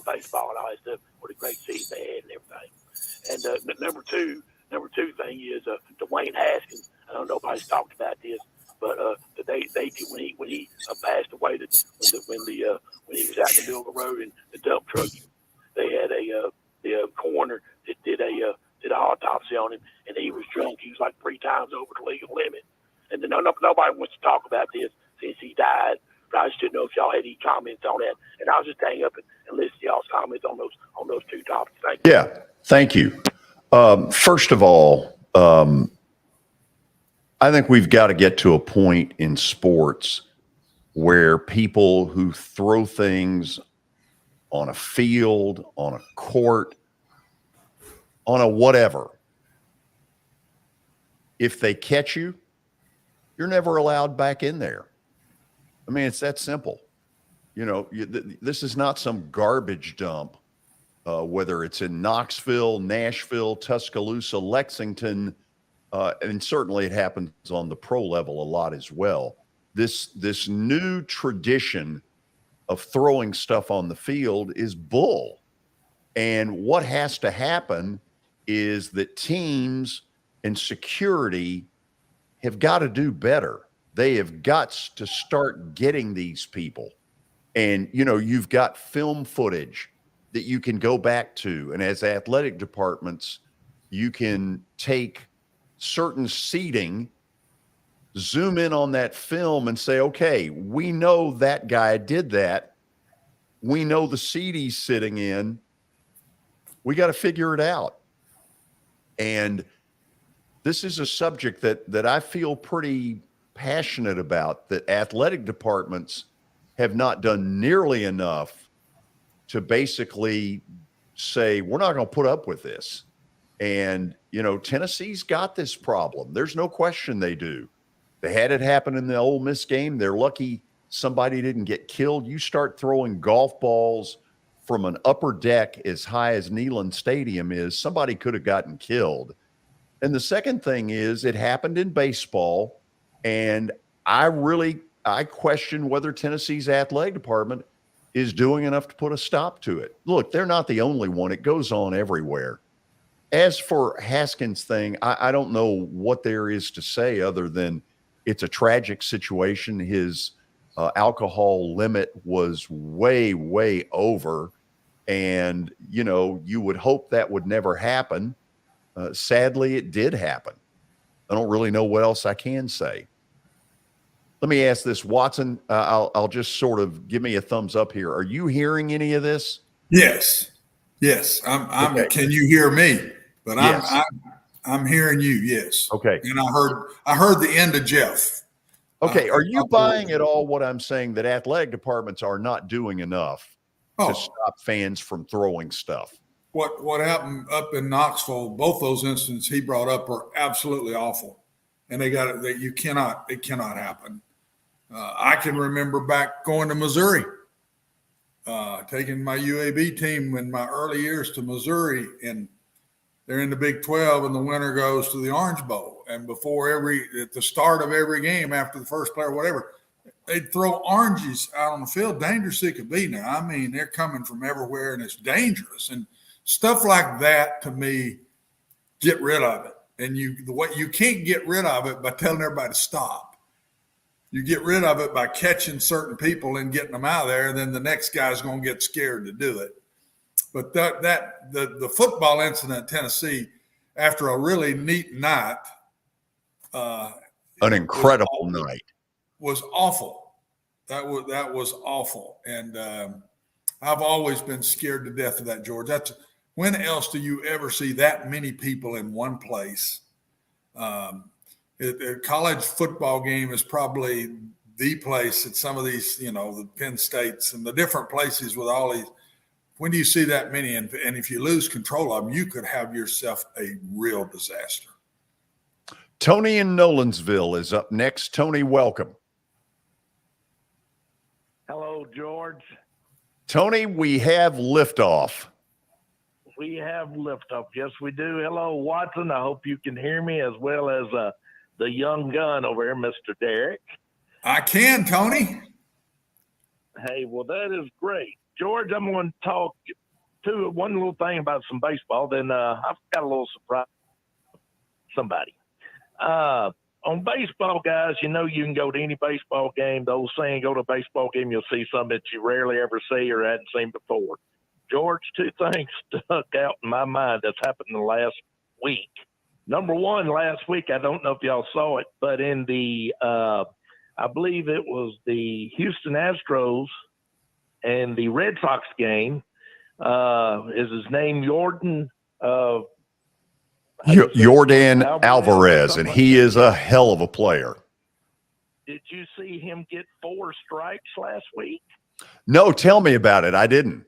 baseball and all that stuff, what a great season they had and everything. And number two thing is Dwayne Haskins. I know nobody's talked about this, but they when he passed away, when he was out in the middle of the road in the dump truck, they had the coroner that did an autopsy on him, and he was drunk. He was like 3 times over the legal limit. And then nobody wants to talk about this since he died. But I just didn't know if y'all had any comments on that. And I'll just hang up and listen to y'all's comments on those 2 topics. Thank you. Yeah, thank you. First of all, I think we've got to get to a point in sports where people who throw things on a field, on a court, on a whatever, if they catch you, you're never allowed back in there. I mean, it's that simple. This is not some garbage dump whether it's in Knoxville, Nashville, Tuscaloosa, Lexington, and certainly it happens on the pro level a lot as well. This new tradition of throwing stuff on the field is bull. And what has to happen is that teams and security have got to do better. They have got to start getting these people. And, you know, you've got film footage that you can go back to. And as athletic departments, you can take certain seating, zoom in on that film and say, okay, we know that guy did that. We know the seat he's sitting in. We got to figure it out. And this is a subject that I feel pretty passionate about, that athletic departments have not done nearly enough to basically say, we're not going to put up with this. And, you know, Tennessee's got this problem. There's no question they do. They had it happen in the Ole Miss game. They're lucky somebody didn't get killed. You start throwing golf balls from an upper deck as high as Neyland Stadium is, somebody could have gotten killed. And the second thing is, it happened in baseball, and I question whether Tennessee's athletic department is doing enough to put a stop to it. Look, they're not the only one. It goes on everywhere. As for Haskins' thing, I don't know what there is to say other than it's a tragic situation. His alcohol limit was way, way over. And, you know, you would hope that would never happen. Sadly, it did happen. I don't really know what else I can say. Let me ask this, Watson. I'll just sort of give me a thumbs up here. Are you hearing any of this? Yes. I'm okay. Can you hear me? But yes. I'm hearing you. Yes. Okay. And I heard the end of Jeff. Okay. Are you buying at all what I'm saying, that athletic departments are not doing enough to stop fans from throwing stuff? What happened up in Knoxville, both those incidents he brought up are absolutely awful. And it cannot happen. I can remember back going to Missouri, taking my UAB team in my early years to Missouri, and they're in the Big 12, and the winner goes to the Orange Bowl. And at the start of every game, after the first player, whatever, they'd throw oranges out on the field. Dangerous it could be now. I mean, they're coming from everywhere, and it's dangerous. And stuff like that, to me, get rid of it. And you can't get rid of it by telling everybody to stop. You get rid of it by catching certain people and getting them out of there, and then the next guy's going to get scared to do it. But the football incident in Tennessee, after a really neat night, an incredible night, was awful. That was awful, and I've always been scared to death of that, George. When else do you ever see that many people in one place? A college football game is probably the place at some of these, you know, the Penn States and the different places with all these. When do you see that many? And if you lose control of them, you could have yourself a real disaster. Tony in Nolensville is up next. Tony, welcome. Hello, George. Tony, we have liftoff. We have liftoff. Yes, we do. Hello, Watson. I hope you can hear me, as well as the young gun over here, Mr. Derek. I can, Tony. Hey, well, that is great. George, I'm going to talk to one little thing about some baseball. Then I've got a little surprise. Somebody. On baseball, guys, you know you can go to any baseball game. The old saying, go to a baseball game, you'll see something that you rarely ever see or hadn't seen before. George, two things stuck out in my mind that's happened in the last week. Number one, last week, I don't know if y'all saw it, but in the, I believe it was the Houston Astros and the Red Sox game, is his name Jordan Alvarez, and he is a hell of a player. Did you see him get 4 strikes last week? No, tell me about it. I didn't.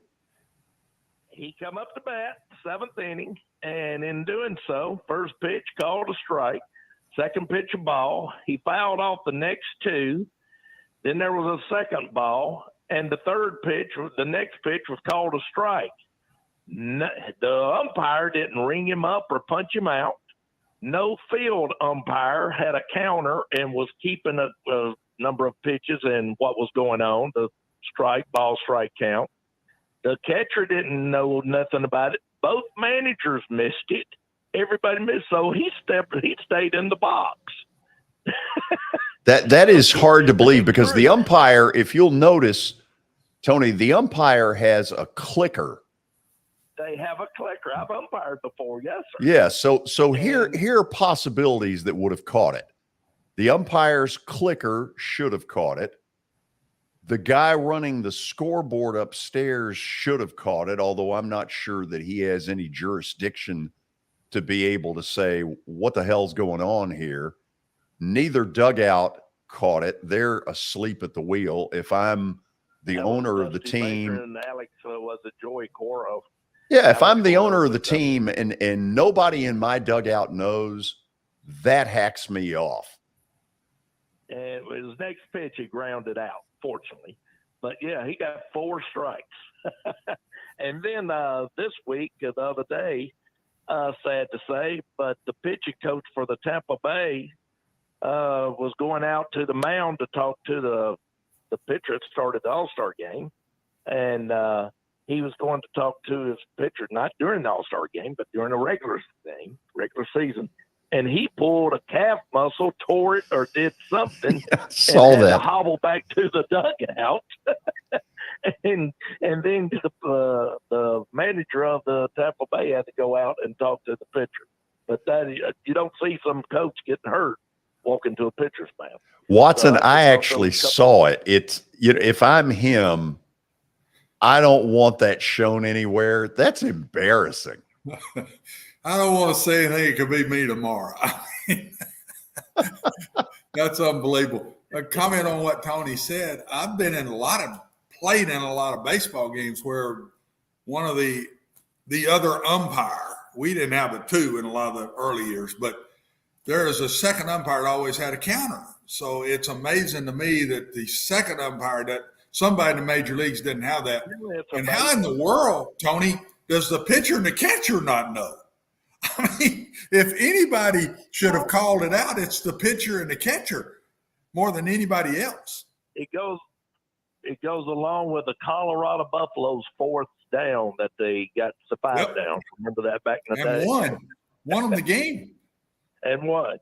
He come up to bat, 7th inning, and in doing so, first pitch called a strike, second pitch a ball. He fouled off the next 2. Then there was a second ball, and the third pitch, the next pitch was called a strike. No, the umpire didn't ring him up or punch him out. No field umpire had a counter and was keeping a number of pitches and what was going on, the ball strike count. The catcher didn't know nothing about it. Both managers missed it. Everybody missed, so he stayed in the box. That is hard to believe because the umpire, if you'll notice, Tony, the umpire has a clicker. They have a clicker. I've umpired before, yes, sir. Yeah, so here are possibilities that would have caught it. The umpire's clicker should have caught it. The guy running the scoreboard upstairs should have caught it, although I'm not sure that he has any jurisdiction to be able to say what the hell's going on here. Neither dugout caught it. They're asleep at the wheel. If I'm the owner of the team, and Alex was a Joey Coro. Yeah, if I'm the owner of the team and nobody in my dugout knows, that hacks me off. And his next pitch, he grounded out, fortunately. But, yeah, he got 4 strikes. And then this week, the other day, sad to say, but the pitching coach for the Tampa Bay was going out to the mound to talk to the pitcher that started the All-Star game. And he was going to talk to his pitcher, not during the All-Star game, but during a regular season. And he pulled a calf muscle, tore it, or did something. Saw and had that. to hobble back to the dugout. and then the manager of the Tampa Bay had to go out and talk to the pitcher. But that you don't see some coach getting hurt walking to a pitcher's mound. Watson, So I actually saw it. It's, if I'm him, I don't want that shown anywhere. That's embarrassing. I don't want to say anything. It could be me tomorrow. I mean, that's unbelievable. A comment on what Tony said. I've been played in a lot of baseball games where one of the other umpire, we didn't have a 2 in a lot of the early years, but there is a second umpire that always had a counter. So it's amazing to me that the second umpire, that somebody in the major leagues didn't have that. And how in the world, Tony, does the pitcher and the catcher not know? I mean, if anybody should have called it out, it's the pitcher and the catcher more than anybody else. It goes along with the Colorado Buffaloes 4th down that they got the 5 down. Remember that back in the day? And won them the game. And won.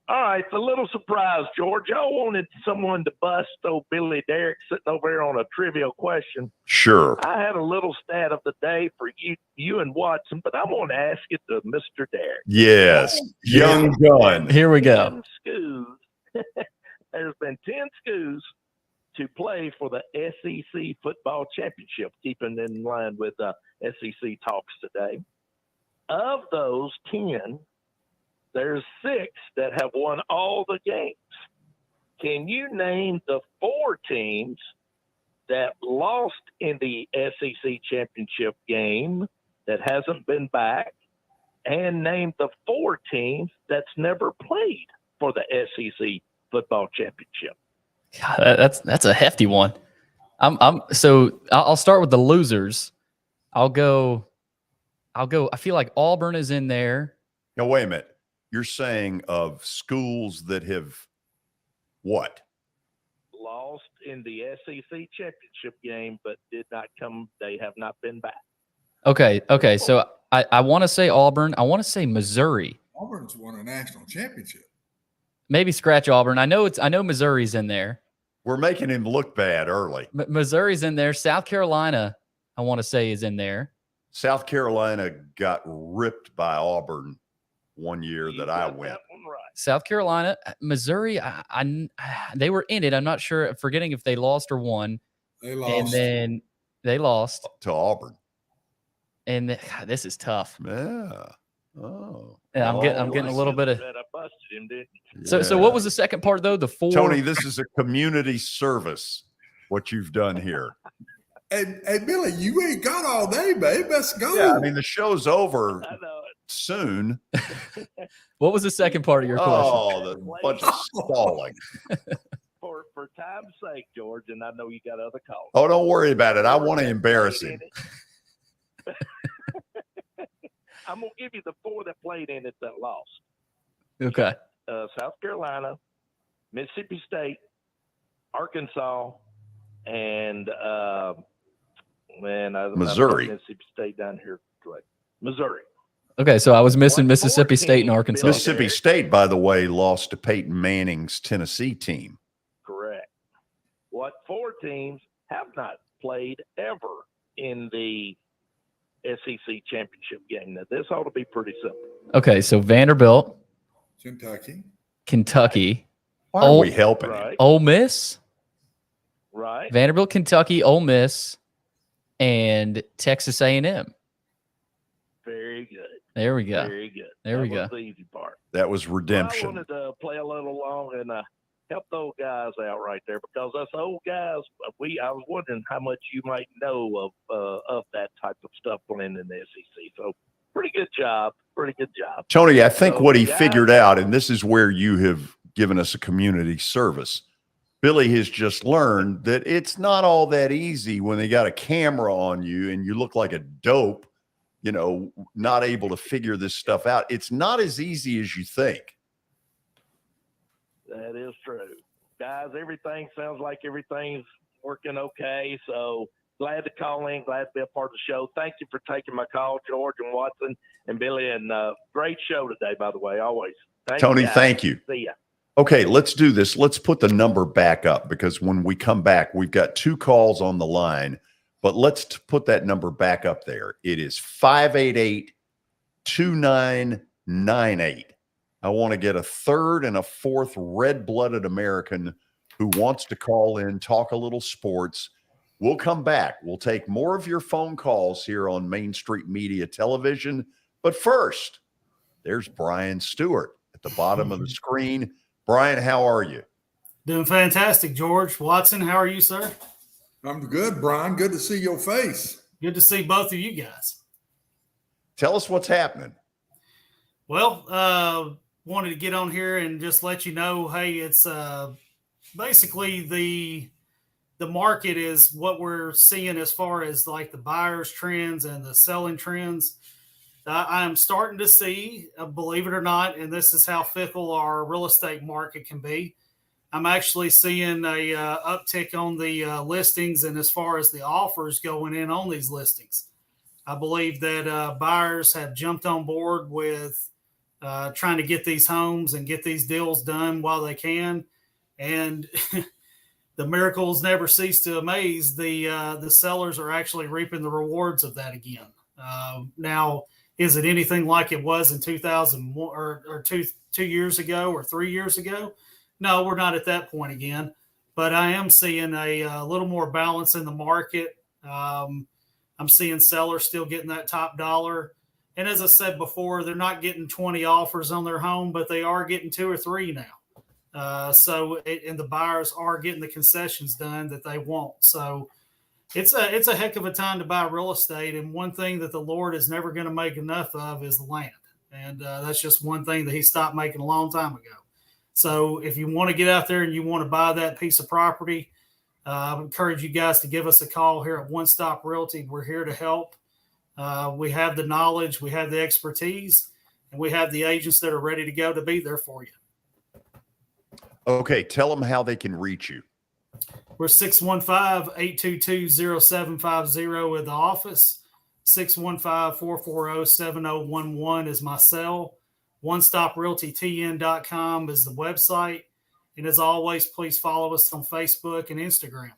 All right, it's a little surprise, George. Y'all wanted someone to bust old Billy Derrick sitting over here on a trivial question. Sure. I had a little stat of the day for you and Watson, but I want to ask it to Mr. Derrick. Yes. Young gun. Here we go. 10 schools. There's been 10 schools to play for the SEC football championship, keeping in line with SEC talks today. Of those 10, there's 6 that have won all the games. Can you name the 4 teams that lost in the SEC championship game that hasn't been back, and name the 4 teams that's never played for the SEC football championship? God, that's a hefty one. So I'll start with the losers. I'll go. I feel like Auburn is in there. Now, wait a minute. You're saying of schools that have what? Lost in the SEC championship game, but did not come. They have not been back. Okay. So I want to say Auburn. I want to say Missouri. Auburn's won a national championship. Maybe scratch Auburn. I know Missouri's in there. We're making him look bad early. Missouri's in there. South Carolina, I want to say, is in there. South Carolina got ripped by Auburn one year that I went. South Carolina, Missouri, they were in it. I'm not sure, forgetting if they lost or won. They lost. And then they lost to Auburn. And God, this is tough. Yeah. Oh. Yeah, I'm getting a little bit of. I busted him, didn't you? So what was the second part though? The 4. Tony, this is a community service. What you've done here. Hey, Billy, you ain't got all day, babe. Let's go. Yeah, I mean the show's over soon. What was the second part of your question? Oh, the bunch of stalling. For time's sake, George, and I know you got other calls. Oh, don't worry about it. I want to embarrass him. I'm going to give you the 4 that played in it that lost. Okay. South Carolina, Mississippi State, Arkansas, and Missouri. Mississippi State down here. Missouri. Okay, so I was missing Mississippi State and Arkansas. Mississippi State, by the way, lost to Peyton Manning's Tennessee team. Correct. What 4 teams have not played ever in the SEC championship game? Now, this ought to be pretty simple. Okay, so Vanderbilt, Kentucky. Why are we helping? Right. Ole Miss. Right. Vanderbilt, Kentucky, Ole Miss, and Texas A&M. Very good. There we go. Very good. There we That go. was the easy part. That was redemption. I wanted to play a little long and help those guys out right there, because us old guys, I was wondering how much you might know of that type of stuff playing in the SEC. So pretty good job. Pretty good job. Tony, I think So, what he guys, figured out, and this is where you have given us a community service, Billy has just learned that it's not all that easy when they got a camera on you and you look like a dope, you know, not able to figure this stuff out. It's not as easy as you think. That is true. Guys, everything sounds like everything's working okay. So glad to call in, glad to be a part of the show. Thank you for taking my call, George and Watson and Billy. And great show today, by the way, always. Tony, thank you. See ya. Okay, let's do this. Let's put the number back up, because when we come back, we've got 2 calls on the line, but let's put that number back up there. It is 588-2998. I want to get a 3rd and a 4th red-blooded American who wants to call in, talk a little sports. We'll come back. We'll take more of your phone calls here on Main Street Media Television. But first, there's Brian Stewart at the bottom of the screen. Brian, how are you? Doing fantastic, George. Watson, how are you, sir? I'm good, Brian. Good to see your face. Good to see both of you guys. Tell us what's happening. Well, wanted to get on here and just let you know, hey, it's basically the market is what we're seeing as far as like the buyers trends and the selling trends. I'm starting to see, believe it or not, and this is how fickle our real estate market can be. I'm actually seeing a uptick on the listings and as far as the offers going in on these listings. I believe that buyers have jumped on board with trying to get these homes and get these deals done while they can. And the miracles never cease to amaze. The sellers are actually reaping the rewards of that again. Now, is it anything like it was in 2001 or two years ago or 3 years ago? No, we're not at that point again. But I am seeing a little more balance in the market. I'm seeing sellers still getting that top dollar. And as I said before, they're not getting 20 offers on their home, but they are getting 2 or 3 now. And the buyers are getting the concessions done that they want. So it's a heck of a time to buy real estate. And one thing that the Lord is never going to make enough of is the land. And that's just one thing that he stopped making a long time ago. So if you want to get out there and you want to buy that piece of property, I encourage you guys to give us a call here at One Stop Realty. We're here to help. We have the knowledge, we have the expertise, and we have the agents that are ready to go to be there for you. Okay, tell them how they can reach you. We're 615-822-0750 at the office. 615-440-7011 is my cell. OneStopRealtyTN.com is the website. And as always, please follow us on Facebook and Instagram.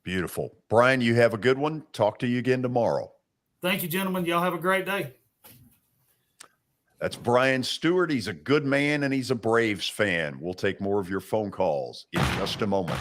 Beautiful. Brian, you have a good one. Talk to you again tomorrow. Thank you, gentlemen. Y'all have a great day. That's Brian Stewart. He's a good man and he's a Braves fan. We'll take more of your phone calls in just a moment.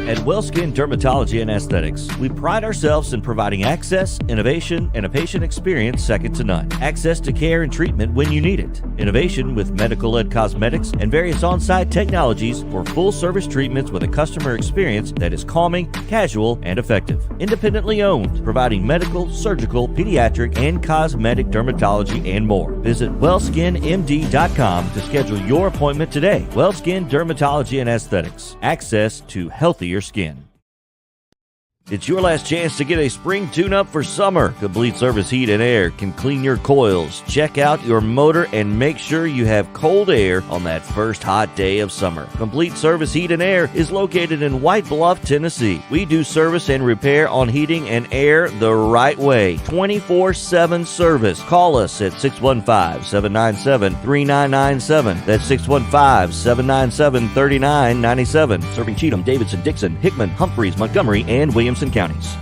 At WellSkin Dermatology and Aesthetics, we pride ourselves in providing access, innovation, and a patient experience second to none. Access to care and treatment when you need it. Innovation with medical-led cosmetics and various on-site technologies for full-service treatments with a customer experience that is calming, casual, and effective. Independently owned, providing medical, surgical, pediatric, and cosmetic dermatology and more. Visit wellskinmd.com to schedule your appointment today. WellSkin Dermatology and Aesthetics. Access to healthier skin. It's your last chance to get a spring tune-up for summer. Complete Service Heat and Air can clean your coils, check out your motor, and make sure you have cold air on that first hot day of summer. Complete Service Heat and Air is located in White Bluff, Tennessee. We do service and repair on heating and air the right way. 24/7 service. Call us at 615-797-3997. That's 615-797-3997. Serving Cheatham, Davidson, Dixon, Hickman, Humphreys, Montgomery, and Williamson counties.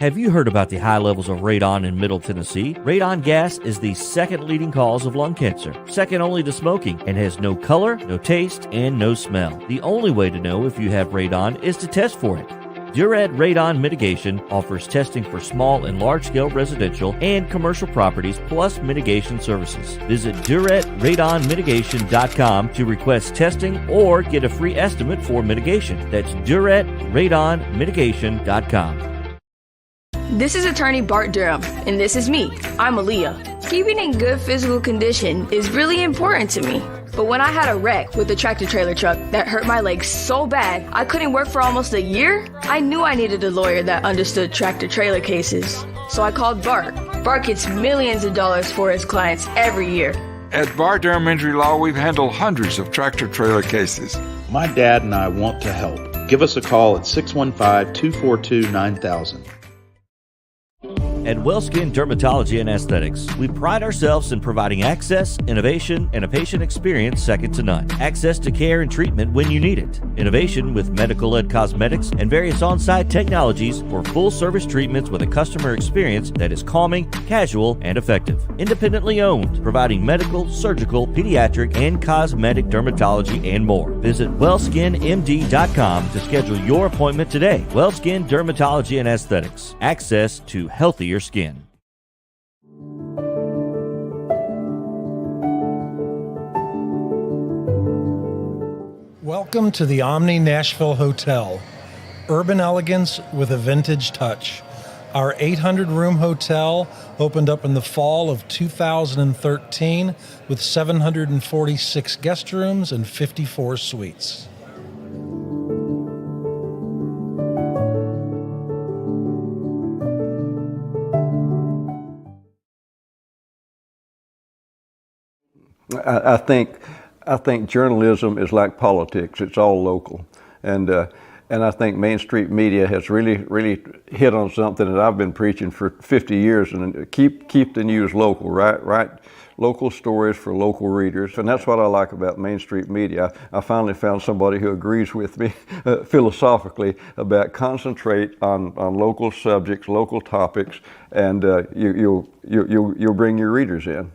Have you heard about the high levels of radon in Middle Tennessee? Radon gas is the second leading cause of lung cancer, second only to smoking, and has no color, no taste, and no smell. The only way to know if you have radon is to test for it. Duret Radon Mitigation offers testing for small and large-scale residential and commercial properties, plus mitigation services. Visit DuretRadonMitigation.com to request testing or get a free estimate for mitigation. That's DuretRadonMitigation.com. This is attorney Bart Durham, and this is me. I'm Aaliyah. Keeping in good physical condition is really important to me. But when I had a wreck with a tractor-trailer truck that hurt my legs so bad I couldn't work for almost a year, I knew I needed a lawyer that understood tractor-trailer cases. So I called Bart. Bart gets millions of dollars for his clients every year. At Bart Durham Injury Law, we've handled hundreds of tractor-trailer cases. My dad and I want to help. Give us a call at 615-242-9000. At WellSkin Dermatology and Aesthetics, we pride ourselves in providing access, innovation, and a patient experience second to none. Access to care and treatment when you need it. Innovation with medical-led cosmetics and various on-site technologies for full-service treatments with a customer experience that is calming, casual, and effective. Independently owned, providing medical, surgical, pediatric, and cosmetic dermatology and more. Visit wellskinmd.com to schedule your appointment today. WellSkin Dermatology and Aesthetics. Access to healthier skin. Welcome to the Omni Nashville Hotel, urban elegance with a vintage touch. Our 800-room hotel opened up in the fall of 2013 with 746 guest rooms and 54 suites. I think journalism is like politics. It's all local, and I think Main Street Media has really hit on something that I've been preaching for 50 years. And keep the news local, right? Local stories for local readers, and that's what I like about Main Street Media. I finally found somebody who agrees with me philosophically about concentrate on local subjects, local topics, and you'll bring your readers in.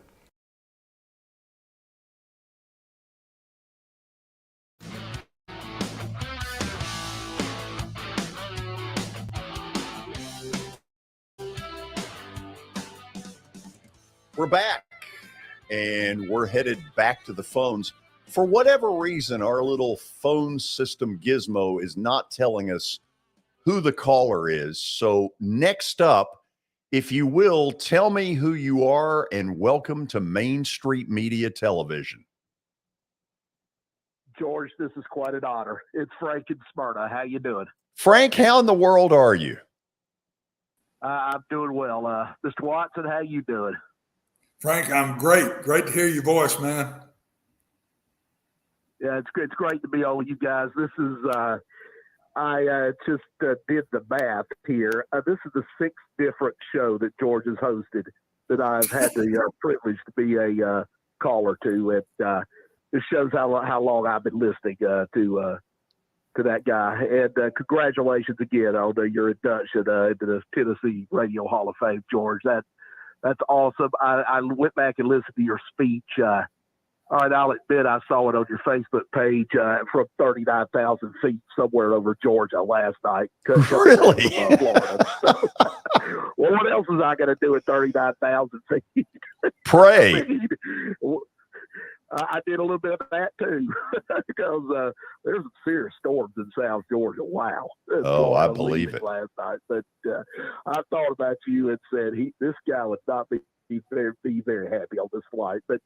We're back, and we're headed back to the phones. For whatever reason, our little phone system gizmo is not telling us who the caller is. So next up, if you will, tell me who you are and welcome to Main Street Media Television. George, this is quite an honor. It's Frank in Smyrna. How you doing? Frank, how in the world are you? I'm doing well. Mr. Watson, how you doing? Frank, I'm great. Great to hear your voice, man. Yeah, it's great to be on with you guys. This is I just did the math here. This is the 6th different show that George has hosted that I've had the privilege to be a caller to. It shows how long I've been listening to that guy. And congratulations again on your induction into the Tennessee Radio Hall of Fame, George. That's awesome. I went back and listened to your speech All right, I'll admit I saw it on your Facebook page from 39,000 feet somewhere over Georgia last night. Really? Florida. So, well, what else was I going to do at 39,000 feet? Pray. I did a little bit of that too, because there's some serious storms in South Georgia. Wow. Oh, I believe it. Last night, but I thought about you and said this guy would not be very happy on this flight. But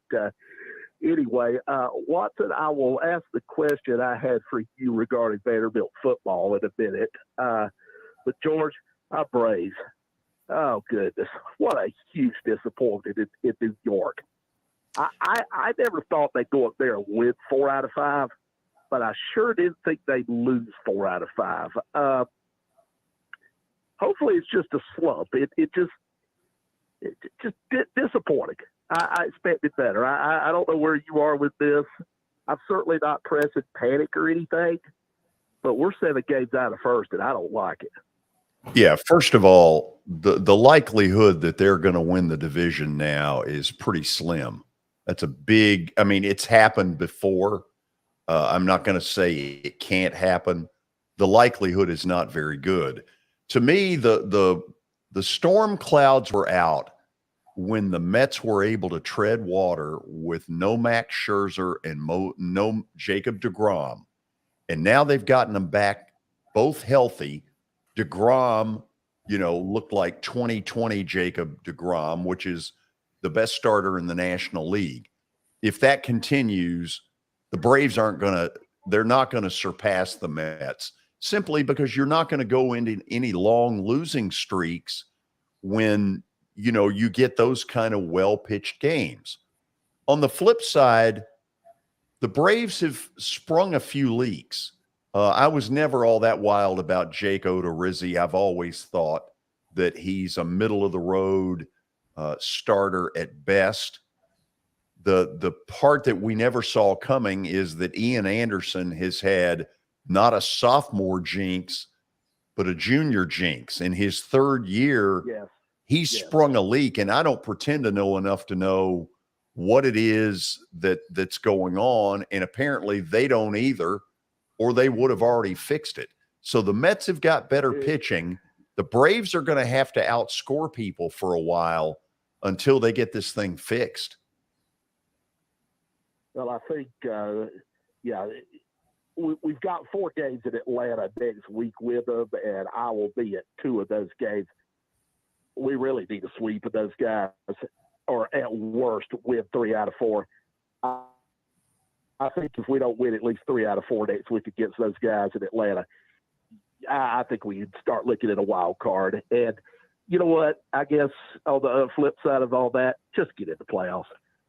anyway, Watson, I will ask the question I had for you regarding Vanderbilt football in a minute. But George, our Braves. Oh goodness, what a huge disappointment in New York. I never thought they'd go up there and win 4 out of 5, but I sure didn't think they'd lose 4 out of 5. Hopefully it's just a slump. It just disappointing. I expected better. I don't know where you are with this. I'm certainly not pressing panic or anything, but we're 7 games out of first, and I don't like it. Yeah, first of all, the likelihood that they're going to win the division now is pretty slim. That's a big – I mean, it's happened before. I'm not going to say it can't happen. The likelihood is not very good. To me, the storm clouds were out when the Mets were able to tread water with no Max Scherzer and no Jacob deGrom. And now they've gotten them back both healthy. DeGrom, looked like 2020 Jacob deGrom, which is the best starter in the National League. If that continues, the Braves they're not going to surpass the Mets, simply because you're not going to go into any long losing streaks when, you get those kind of well-pitched games. On the flip side, the Braves have sprung a few leaks. I was never all that wild about Jake Odorizzi. I've always thought that he's a middle-of-the-road starter at best. The part that we never saw coming is that Ian Anderson has had not a sophomore jinx, but a junior jinx. In his third year, he's sprung a leak, and I don't pretend to know enough to know what it is that's going on, and apparently they don't either, or they would have already fixed it. So the Mets have got better pitching. The Braves are going to have to outscore people for a while until they get this thing fixed. Well, I think, we've got 4 games in Atlanta next week with them, and I will be at 2 of those games. We really need a sweep of those guys, or at worst, win 3 out of 4. I think if we don't win at least 3 out of 4 next week against those guys in Atlanta, I think we can start looking at a wild card. And you know what? I guess on the flip side of all that, just get in the playoffs.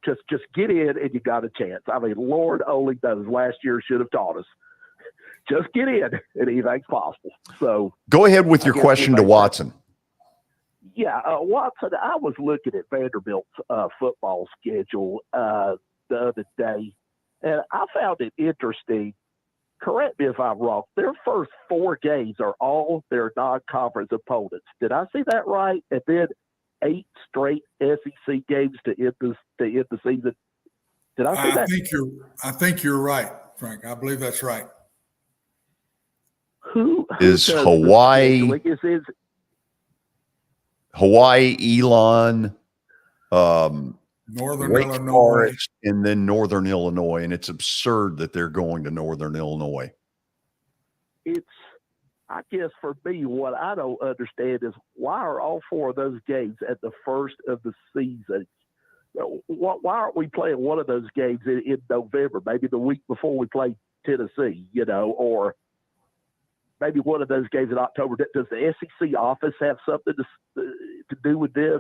Just get in and you got a chance. I mean, Lord only knows. Last year should have taught us. Just get in and anything's possible. So go ahead with your question to Watson. Yeah, Watson, I was looking at Vanderbilt's football schedule the other day, and I found it interesting. Correct me if I'm wrong. Their first 4 games are all their non-conference opponents. Did I see that right? And then 8 straight SEC games to end the season. Did I see that? I think you're right, Frank. I believe that's right. Who is Hawaii? Hawaii, Elon, Northern Wake Illinois, Forest, and then Northern Illinois, and it's absurd that they're going to Northern Illinois. I guess for me, what I don't understand is why are all 4 of those games at the first of the season? Why aren't we playing one of those games in November, maybe the week before we play Tennessee, or maybe one of those games in October? Does the SEC office have something to do with this?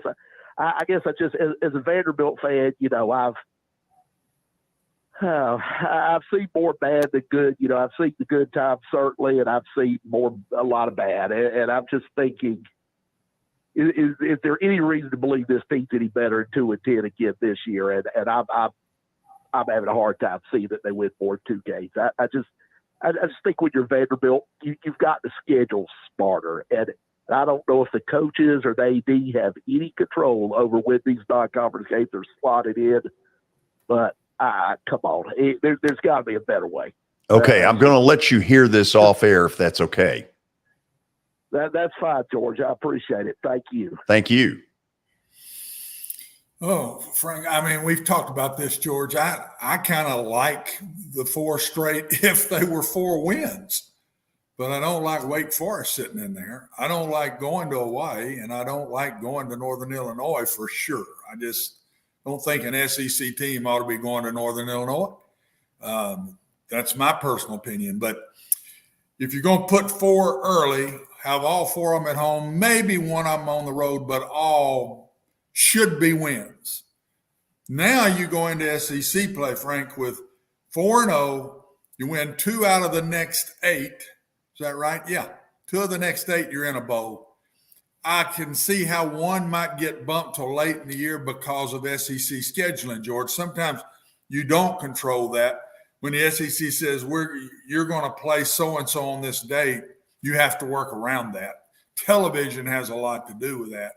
I guess I just, as a Vanderbilt fan, I've seen more bad than good. I've seen the good times certainly, and I've seen a lot of bad. And I'm just thinking, is there any reason to believe this team's any better than 2-10 again this year? And I'm having a hard time seeing that they win more than 2 games. I just think when you're Vanderbilt, you've got to schedule smarter. And I don't know if the coaches or the AD have any control over when these non-conference games are slotted in, but come on. There's got to be a better way. Okay, I'm going to let you hear this off air if that's okay. That's fine, George. I appreciate it. Thank you. Thank you. Oh, Frank, I mean, we've talked about this, George. I kind of like the 4 straight if they were 4 wins, but I don't like Wake Forest sitting in there. I don't like going to Hawaii, and I don't like going to Northern Illinois for sure. I just don't think an SEC team ought to be going to Northern Illinois. That's my personal opinion. But if you're going to put 4 early, have all 4 of them at home, maybe one of them on the road, but all should be wins. Now you go into SEC play, Frank, with 4-0. You win 2 out of the next 8. Is that right? Yeah. 2 of the next 8, you're in a bowl. I can see how one might get bumped till late in the year because of SEC scheduling, George. Sometimes you don't control that. When the SEC says you're going to play so-and-so on this date, you have to work around that. Television has a lot to do with that.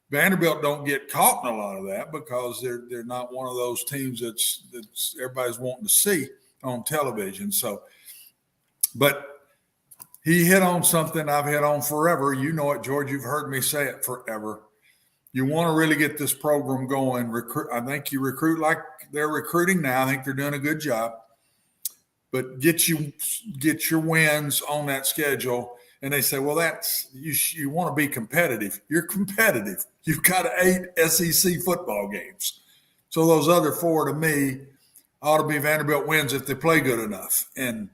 Vanderbilt don't get caught in a lot of that because they're not one of those teams that's everybody's wanting to see on television. So, but he hit on something I've hit on forever. You know it, George. You've heard me say it forever. You want to really get this program going. I think you recruit like they're recruiting now. I think they're doing a good job. But get your wins on that schedule. And they say, well, that's you want to be competitive. You're competitive. You've got 8 SEC football games. So those other 4 to me ought to be Vanderbilt wins if they play good enough. And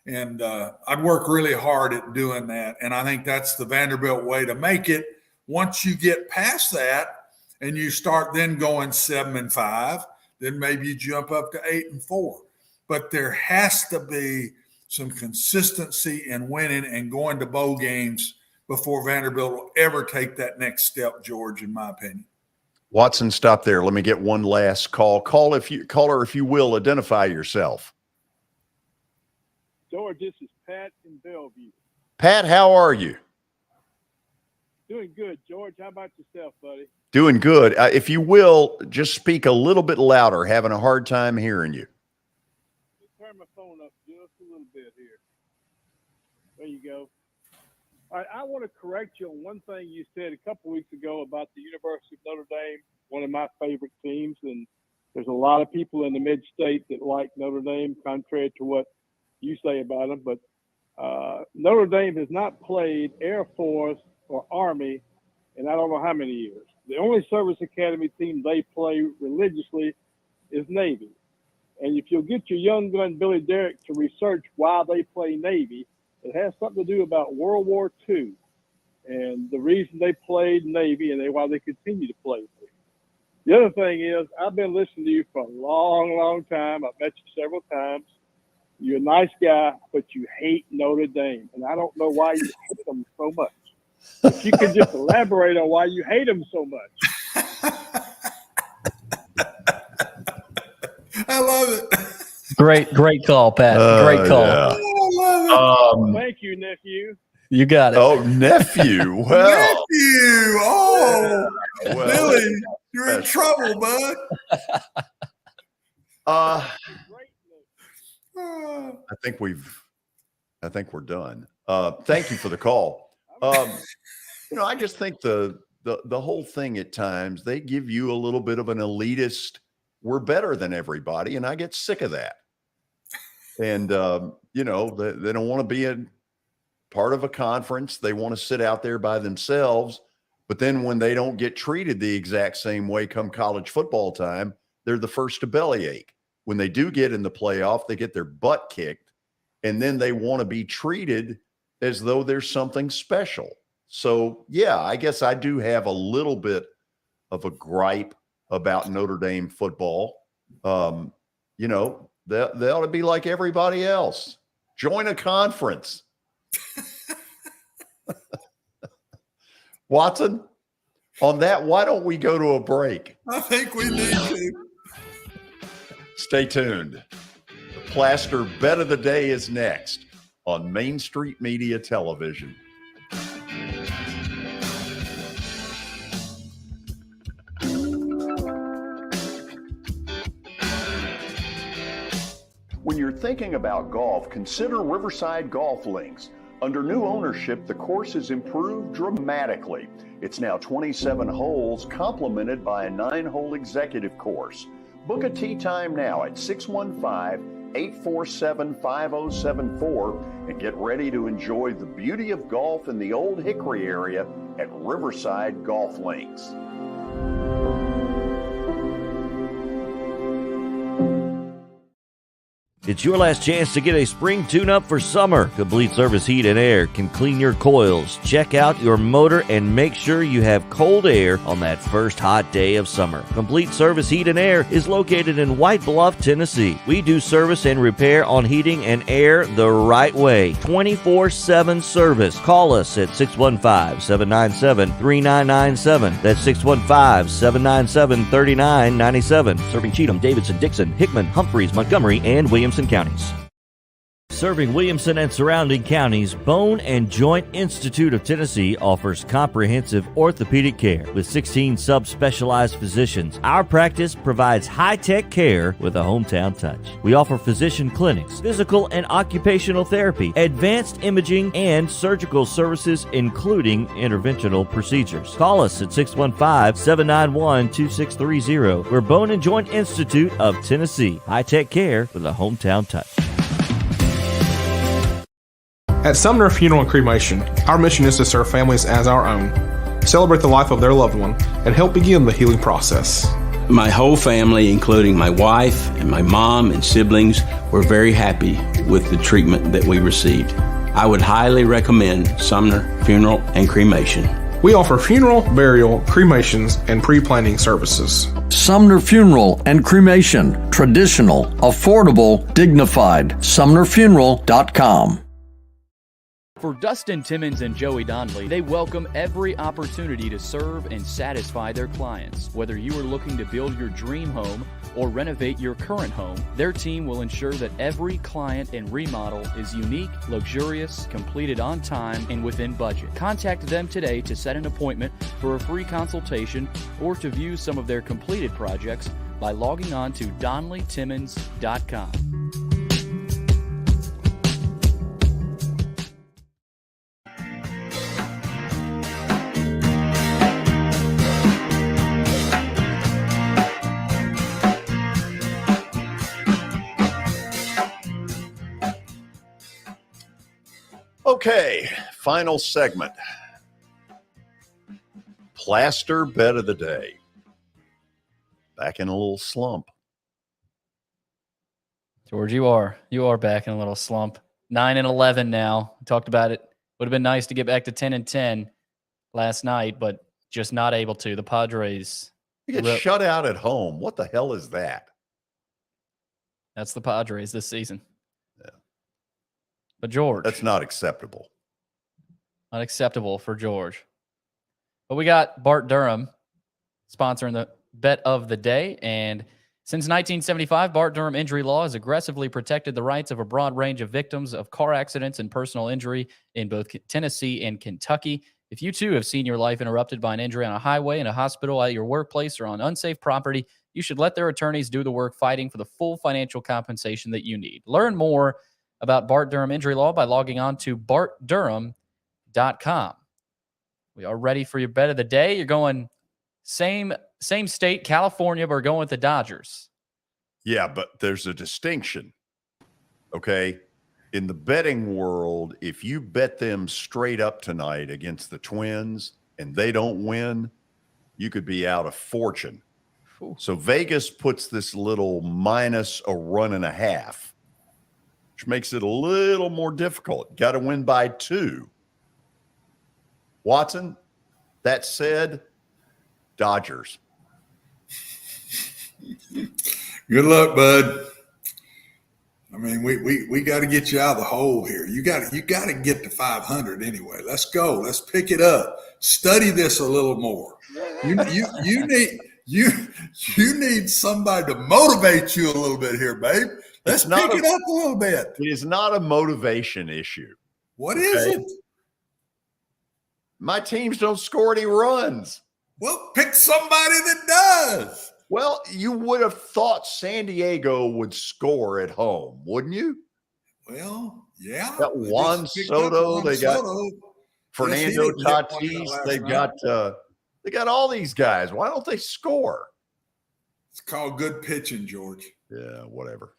I'd work really hard at doing that. And I think that's the Vanderbilt way to make it. Once you get past that and you start then going 7-5, then maybe you jump up to 8-4. But there has to be some consistency in winning and going to bowl games before Vanderbilt will ever take that next step, George, in my opinion. Watson, stop there. Let me get one last call. Caller, if you will, identify yourself. George, this is Pat in Bellevue. Pat, how are you? Doing good, George. How about yourself, buddy? Doing good. If you will, just speak a little bit louder. Having a hard time hearing you. Turn my phone up just a little bit here. There you go. All right, I want to correct you on one thing you said a couple weeks ago about the University of Notre Dame, one of my favorite teams, and there's a lot of people in the mid-state that like Notre Dame, contrary to what you say about them. But Notre Dame has not played Air Force or Army in I don't know how many years. The only service academy team they play religiously is Navy. And if you'll get your young gun Billy Derrick to research why they play Navy, it has something to do about World War II and the reason they played Navy and why they continue to play Navy. The other thing is, I've been listening to you for a long, long time. I've met you several times. You're a nice guy, but you hate Notre Dame. And I don't know why you hate them so much. If you could just elaborate on why you hate them so much. I love it. Great call, Pat. Great call. Yeah. I love it. Thank you, nephew. You got it. Oh, nephew. Well, Nephew. Oh, well, Billy, you're in trouble, bud. I think we're done. Thank you for the call. I just think the whole thing at times, they give you a little bit of an elitist, we're better than everybody. And I get sick of that. And, they don't want to be a part of a conference. They want to sit out there by themselves. But then when they don't get treated the exact same way come college football time, they're the first to bellyache. When they do get in the playoff, they get their butt kicked. And then they want to be treated as though there's something special. So, yeah, I guess I do have a little bit of a gripe about Notre Dame football. They ought to be like everybody else. Join a conference. Watson, on that, why don't we go to a break? I think we need to. Stay tuned. The Plaster Bet of the Day is next on Main Street Media Television. When you're thinking about golf, consider Riverside Golf Links. Under new ownership, the course has improved dramatically. It's now 27 holes, complemented by a 9-hole executive course. Book a tee time now at 615-847-5074 and get ready to enjoy the beauty of golf in the Old Hickory area at Riverside Golf Links. It's your last chance to get a spring tune-up for summer. Complete Service Heat and Air can clean your coils, check out your motor, and make sure you have cold air on that first hot day of summer. Complete Service Heat and Air is located in White Bluff, Tennessee. We do service and repair on heating and air the right way. 24/7 service. Call us at 615-797-3997. That's 615-797-3997. Serving Cheatham, Davidson, Dixon, Hickman, Humphreys, Montgomery, and Williamson counties. Serving Williamson and surrounding counties, Bone and Joint Institute of Tennessee offers comprehensive orthopedic care with 16 subspecialized physicians. Our practice provides high-tech care with a hometown touch. We offer physician clinics, physical and occupational therapy, advanced imaging, and surgical services, including interventional procedures. Call us at 615-791-2630. We're Bone and Joint Institute of Tennessee. High-tech care with a hometown touch. At Sumner Funeral and Cremation, our mission is to serve families as our own, celebrate the life of their loved one, and help begin the healing process. My whole family, including my wife and my mom and siblings, were very happy with the treatment that we received. I would highly recommend Sumner Funeral and Cremation. We offer funeral, burial, cremations, and pre-planning services. Sumner Funeral and Cremation. Traditional, affordable, dignified. SumnerFuneral.com. For Dustin Timmons and Joey Donnelly, they welcome every opportunity to serve and satisfy their clients. Whether you are looking to build your dream home or renovate your current home, their team will ensure that every client and remodel is unique, luxurious, completed on time, and within budget. Contact them today to set an appointment for a free consultation or to view some of their completed projects by logging on to DonnellyTimmons.com. Okay, final segment. Plaster bet of the day. Back in a little slump. George, you are back in a little slump. 9-11 now. We talked about it. Would have been nice to get back to 10-10 last night, but just not able to. The Padres. You get shut out at home. What the hell is that? That's the Padres this season. Yeah. But George. That's not acceptable. Unacceptable for George. But we got Bart Durham sponsoring the bet of the day. And since 1975, Bart Durham Injury Law has aggressively protected the rights of a broad range of victims of car accidents and personal injury in both Tennessee and Kentucky. If you too have seen your life interrupted by an injury on a highway, in a hospital, at your workplace, or on unsafe property, you should let their attorneys do the work fighting for the full financial compensation that you need. Learn more about Bart Durham Injury Law by logging on to bartdurham.com. We are ready for your bet of the day. You're going same state, California, but we're going with the Dodgers. Yeah, but there's a distinction. Okay? In the betting world, if you bet them straight up tonight against the Twins and they don't win, you could be out a fortune. Ooh. So Vegas puts this little minus a run and a half, which makes it a little more difficult. Got to win by 2. Watson, that said, Dodgers. Good luck, bud. I mean, we got to get you out of the hole here. You got to get to 500 anyway. Let's go. Let's pick it up. Study this a little more. You need somebody to motivate you a little bit here, babe. Let's pick it up a little bit. It is not a motivation issue. What is it? My teams don't score any runs. Well, pick somebody that does. Well, you would have thought San Diego would score at home, wouldn't you? Well, yeah. Got Juan Soto. They got Fernando Tatis. They got all these guys. Why don't they score? It's called good pitching, George. Yeah, whatever.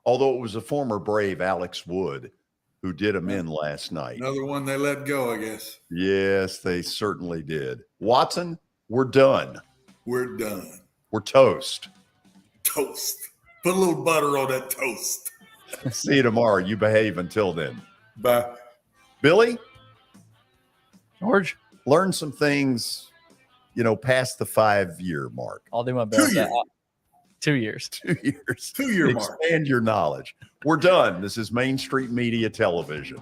Although it was a former Brave, Alex Wood, who did them in last night. Another one they let go, I guess. Yes, they certainly did. Watson, we're done. We're done. We're toast. Toast. Put a little butter on that toast. See you tomorrow. You behave until then. Bye. Billy? George? Learn some things, past the 5-year mark. I'll do my best. 2 years. 2 years. 2 year mark. Expand your knowledge. We're done. This is Main Street Media Television.